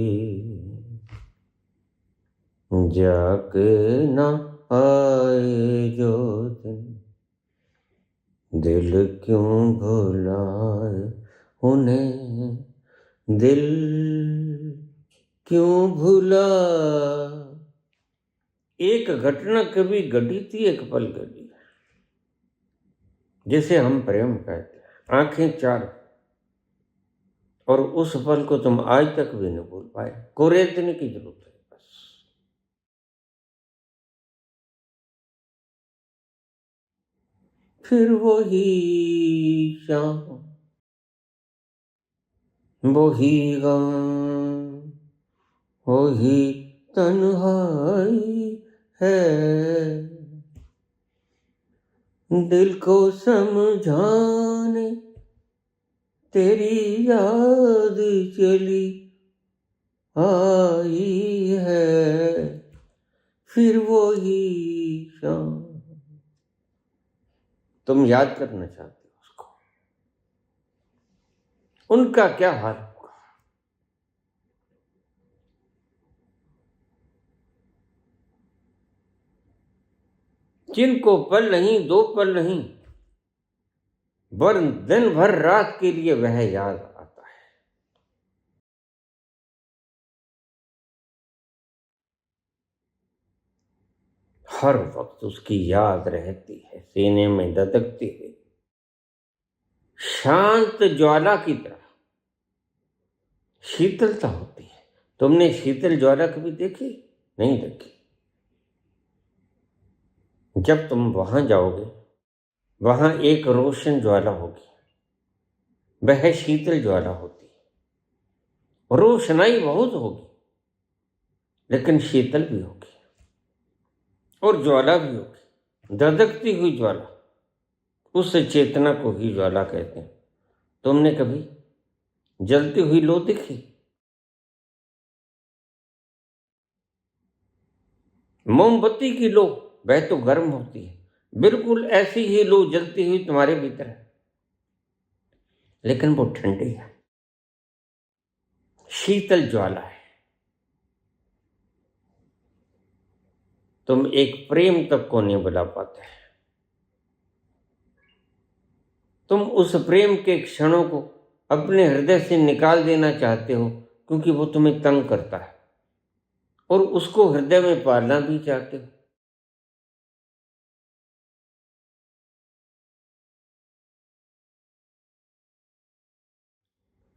जाके न आए जो दिन, दिल क्यों भुलाए उन्हें, दिल क्यों भुला। एक घटना कभी घटी थी, एक पल घटी, जिसे हम प्रेम कहते हैं। आंखें चार, और उस पल को तुम आज तक भी नहीं भूल पाए। कोरेदने की जरूरत है बस। फिर वही शाम, वही गम, वही तन्हाई है, दिल को समझाने तेरी याद चली आई है। फिर वही शाम, तुम याद करना चाहते हो उसको, उनका क्या हाल होगा? जिनको पल नहीं, 2 पल नहीं, वरन दिन भर रात के लिए वह याद आता है। हर वक्त उसकी याद रहती है, सीने में ददकती है, शांत ज्वाला की तरह शीतलता होती है। तुमने शीतल ज्वाला कभी देखी? नहीं देखी। जब तुम वहां जाओगे, वहां एक रोशन ज्वाला होगी, वह शीतल ज्वाला होती है। रोशनाई बहुत होगी लेकिन शीतल भी होगी और ज्वाला भी होगी, धधकती हुई ज्वाला। उस चेतना को ही ज्वाला कहते हैं। तुमने कभी जलती हुई लो देखी? मोमबत्ती की लो वह तो गर्म होती है, बिल्कुल ऐसी ही लो जलती हुई तुम्हारे भीतर है, लेकिन वो ठंडी है, शीतल ज्वाला है। तुम एक प्रेम तक को नहीं बुला पाते। तुम उस प्रेम के क्षणों को अपने हृदय से निकाल देना चाहते हो क्योंकि वो तुम्हें तंग करता है, और उसको हृदय में पालना भी चाहते हो।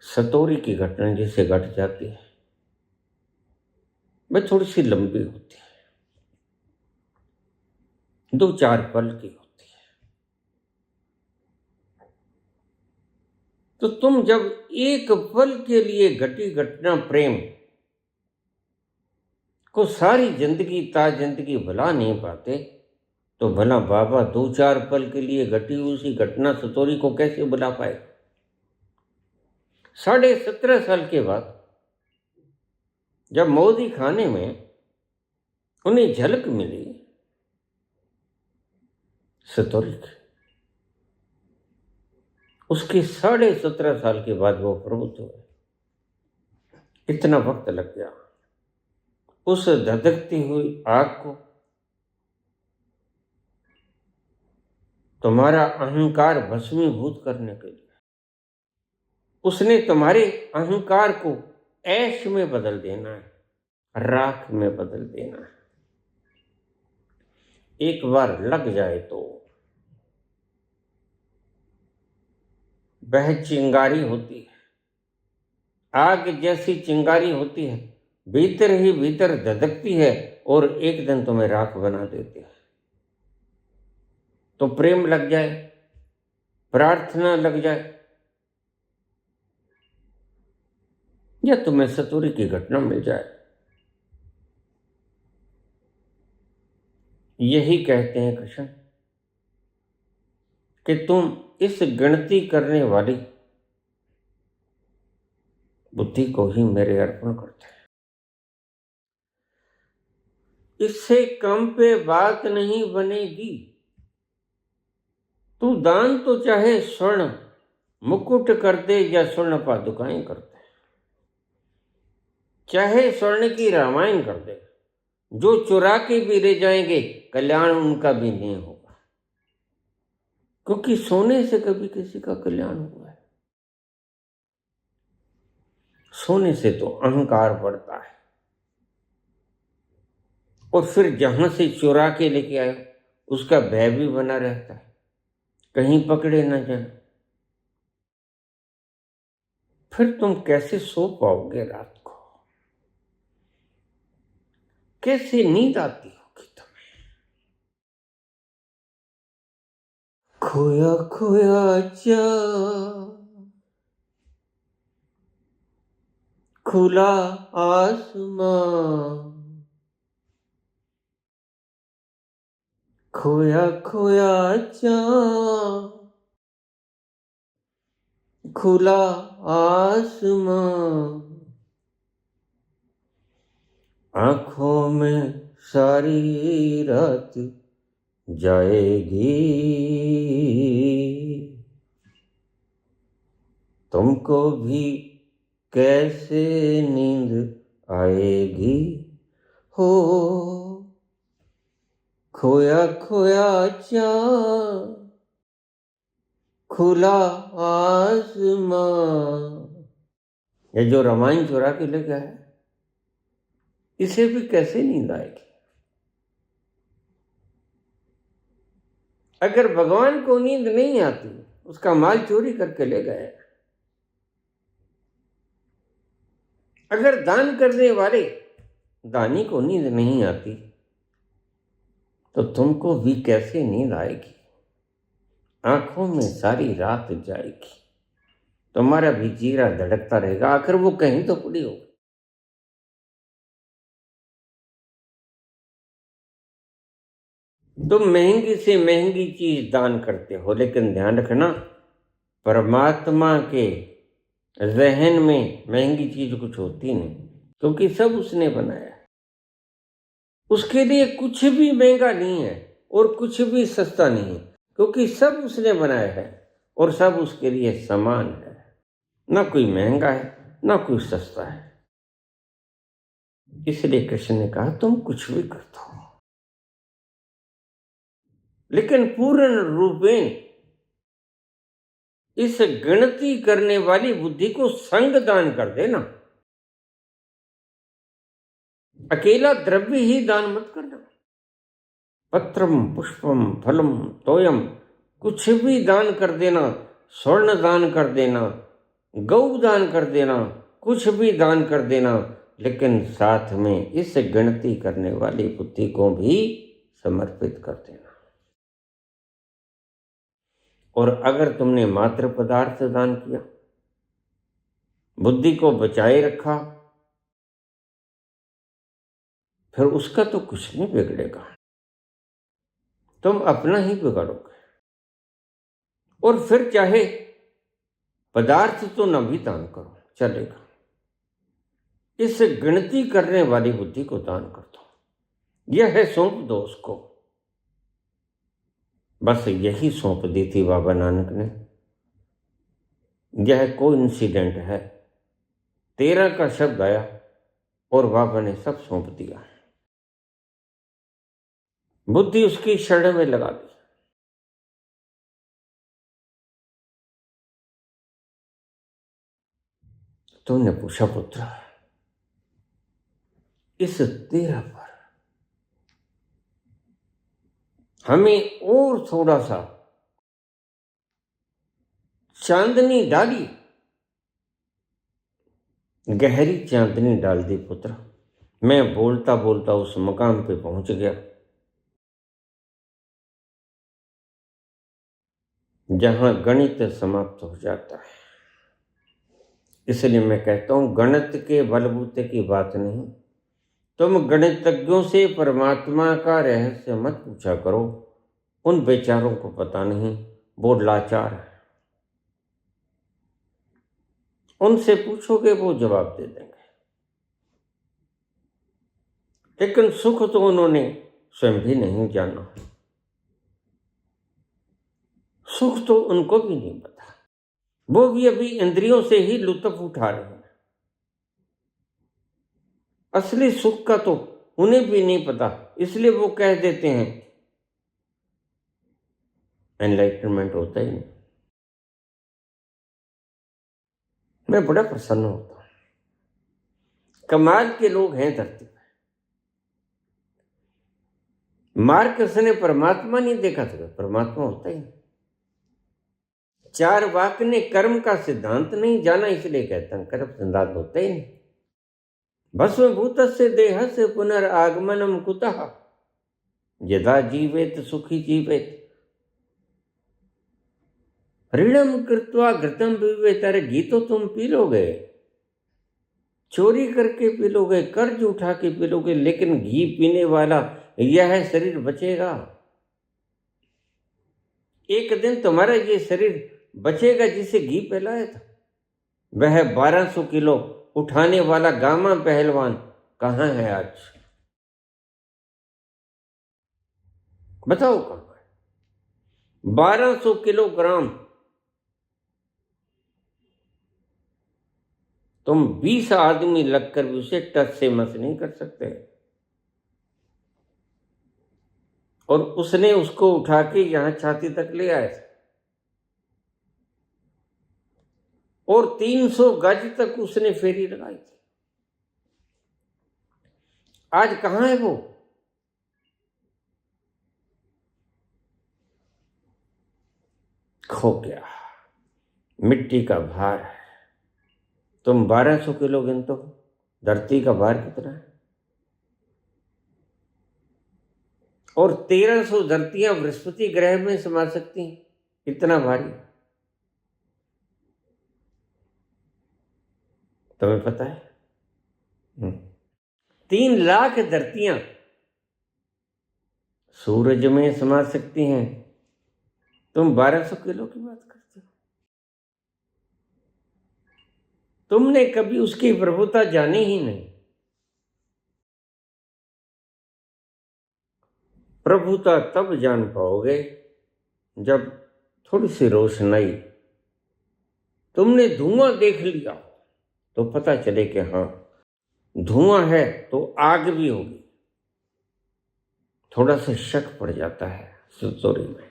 सतोरी की घटना जिसे घट जाती है वह थोड़ी सी लंबी होती है, 2-4 पल की होती है। तो तुम जब एक पल के लिए घटी घटना प्रेम को सारी जिंदगी जिंदगी भुला नहीं पाते, तो भला बाबा 2-4 पल के लिए घटी उसी घटना सतोरी को कैसे भुला पाए? 17.5 साल के बाद जब मोदी खाने में उन्हें झलक मिली सतोरी की, उसके 17.5 साल के बाद वो प्रबुद्ध हुए। इतना वक्त लग गया उस धधकती हुई आग को तुम्हारा अहंकार भस्मीभूत करने के लिए। उसने तुम्हारे अहंकार को ऐश में बदल देना है, राख में बदल देना है। एक बार लग जाए तो वह चिंगारी होती है, आग जैसी चिंगारी होती है, भीतर ही भीतर धधकती है और एक दिन तुम्हें राख बना देती है। तो प्रेम लग जाए, प्रार्थना लग जाए, या तुम्हें सतोरी की घटना मिल जाए, यही कहते हैं कृष्ण कि तुम इस गिनती करने वाली बुद्धि को ही मेरे अर्पण करते हैं। इससे कम पे बात नहीं बनेगी। तू दान तो चाहे स्वर्ण मुकुट कर दे या स्वर्ण पादुकाएं कर दे, चाहे स्वर्ण की रामायण कर दे, जो चुरा के भी ले जाएंगे कल्याण उनका भी नहीं होगा, क्योंकि सोने से कभी किसी का कल्याण हुआ है? सोने से तो अहंकार बढ़ता है, और फिर जहां से चुरा के लेके आए उसका भय भी बना रहता है, कहीं पकड़े ना जाए। फिर तुम कैसे सो पाओगे रात को? कैसे नींद आती होगी तुम्हें? खोया खोया जा खुला आसमां, खोया खोया जा खुला आसमां, आंखों में सारी रात जाएगी, तुमको भी कैसे नींद आएगी हो? खोया खोया चा खुला आसमां। ये जो रामायण चुरा के ले गया है, इसे भी कैसे नींद आएगी? अगर भगवान को नींद नहीं आती, उसका माल चोरी करके ले गए, अगर दान करने वाले दानी को नींद नहीं आती, तो तुमको भी कैसे नींद आएगी? आंखों में सारी रात जाएगी, तुम्हारा भी जीरा धड़कता रहेगा, आखिर वो कहीं तो पड़ी होगी। तुम महंगी से महंगी चीज दान करते हो, लेकिन ध्यान रखना परमात्मा के जहन में महंगी चीज कुछ होती नहीं, क्योंकि सब उसने बनाया है। उसके लिए कुछ भी महंगा नहीं है और कुछ भी सस्ता नहीं है, क्योंकि सब उसने बनाया है और सब उसके लिए समान है। ना कोई महंगा है ना कोई सस्ता है। इसलिए कृष्ण ने कहा तुम कुछ भी कर दो, लेकिन पूर्ण रूपेण इस गिनती करने वाली बुद्धि को संग दान कर देना। अकेला द्रव्य ही दान मत करना। पत्रम पुष्पम फलम तोयम, कुछ भी दान कर देना, स्वर्ण दान कर देना, गौ दान कर देना, कुछ भी दान कर देना, लेकिन साथ में इस गिनती करने वाली बुद्धि को भी समर्पित कर देना। और अगर तुमने मात्र पदार्थ दान किया, बुद्धि को बचाए रखा, फिर उसका तो कुछ नहीं बिगड़ेगा, तुम अपना ही बिगाड़ोगे। और फिर चाहे पदार्थ तो न भी दान करो चलेगा, इस गिनती करने वाली बुद्धि को दान कर दो। यह है सौंप दो उसको। बस यही सौंप दी थी बाबा नानक ने। यह कोई इंसिडेंट है। 13 का शब्द आया और बाबा ने सब सौंप दिया। बुद्धि उसकी शरण में लगा दी। तुमने पूछा पुत्र इस 13 पर हमें और थोड़ा सा चांदनी डाली, गहरी चांदनी डाल दी पुत्र। मैं बोलता बोलता उस मकाम पे पहुंच गया जहां गणित समाप्त हो जाता है। इसलिए मैं कहता हूं गणित के बलबूते की बात नहीं। तुम गणितज्ञों से परमात्मा का रहस्य मत पूछा करो, उन बेचारों को पता नहीं, वो लाचार है। उनसे पूछोगे वो जवाब दे देंगे, लेकिन सुख तो उन्होंने स्वयं भी नहीं जाना, सुख तो उनको भी नहीं पता। वो भी अभी इंद्रियों से ही लुत्फ उठा रहे हैं। असली सुख का तो उन्हें भी नहीं पता, इसलिए वो कह देते हैं एनलाइटनमेंट होता ही नहीं। मैं बड़ा प्रसन्न होता हूं। कमाल के लोग हैं धरती पर। मार्क्स ने परमात्मा नहीं देखा था, परमात्मा होता ही नहीं। चारवाक ने कर्म का सिद्धांत नहीं जाना, इसलिए कहता हूं कर्म सिद्धांत होता ही नहीं। भस्मभूतस्य देहस्य पुनरागमनम कुतः यदा जीवेत सुखी जीवेत ऋणम कृत्वा घृतम पिबेत। अरे घी तो तुम पी लोगे, चोरी करके पी लोगे, कर्ज उठा के पी लोगे, लेकिन घी पीने वाला यह शरीर बचेगा। एक दिन तुम्हारा ये शरीर बचेगा जिसे घी पिलाया था। वह 1200 किलो उठाने वाला गामा पहलवान कहाँ है आज? बताओ कहाँ है? 1200 किलोग्राम। तुम 20 आदमी लगकर भी उसे टच से मस नहीं कर सकते। और उसने उसको उठा के यहां छाती तक ले आया और 300 गज तक उसने फेरी लगाई थी। आज कहां है वो? खो गया, मिट्टी का भार है। तुम 1200 किलो गिनते हो, धरती का भार कितना है? और 1300 धरतियां बृहस्पति ग्रह में समा सकती हैं, इतना भारी। तुम्हें पता है? 3 लाख धरतियां सूरज में समा सकती हैं, तुम 1200 किलो की बात करते हो। तुमने कभी उसकी प्रभुता जानी ही नहीं। प्रभुता तब जान पाओगे जब थोड़ी सी रोशनाई, तुमने धुआं देख लिया तो पता चले कि हाँ, धुआं है तो आग भी होगी। थोड़ा सा शक पड़ जाता है सतोरी में।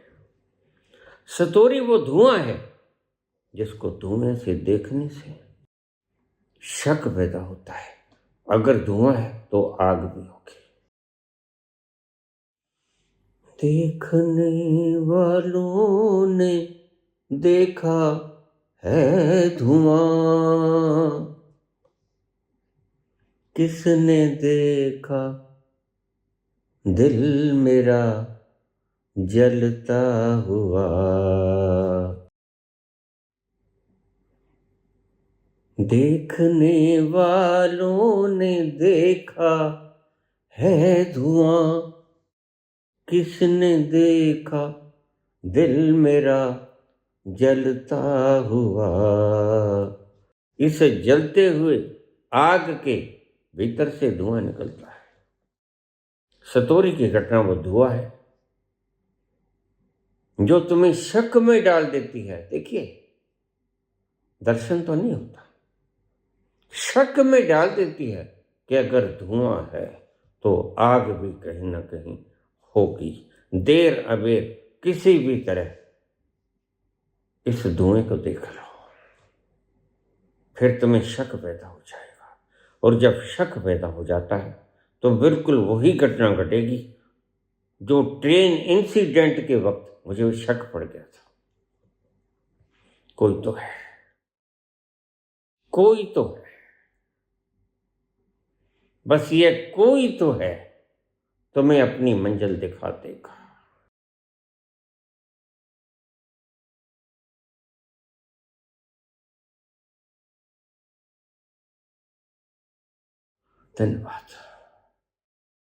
सतोरी वो धुआं है जिसको धुएं से देखने से शक पैदा होता है, अगर धुआं है तो आग भी होगी। देखने वालों ने देखा है धुआं, किसने देखा दिल मेरा जलता हुआ। देखने वालों ने देखा है धुआं, किसने देखा दिल मेरा जलता हुआ। इस जलते हुए आग के भीतर से धुआं निकलता है। सतोरी की घटना वो धुआं है जो तुम्हें शक में डाल देती है। देखिए, दर्शन तो नहीं होता, शक में डाल देती है कि अगर धुआं है तो आग भी कहीं ना कहीं होगी। देर अबेर किसी भी तरह इस धुएं को देख लो, फिर तुम्हें शक पैदा हो जाएगा। और जब शक पैदा हो जाता है तो बिल्कुल वही घटना घटेगी जो ट्रेन इंसिडेंट के वक्त मुझे शक पड़ गया था। कोई तो है, कोई तो है, बस ये कोई तो है तुम्हें अपनी मंजिल दिखा देगा। धन्यवाद।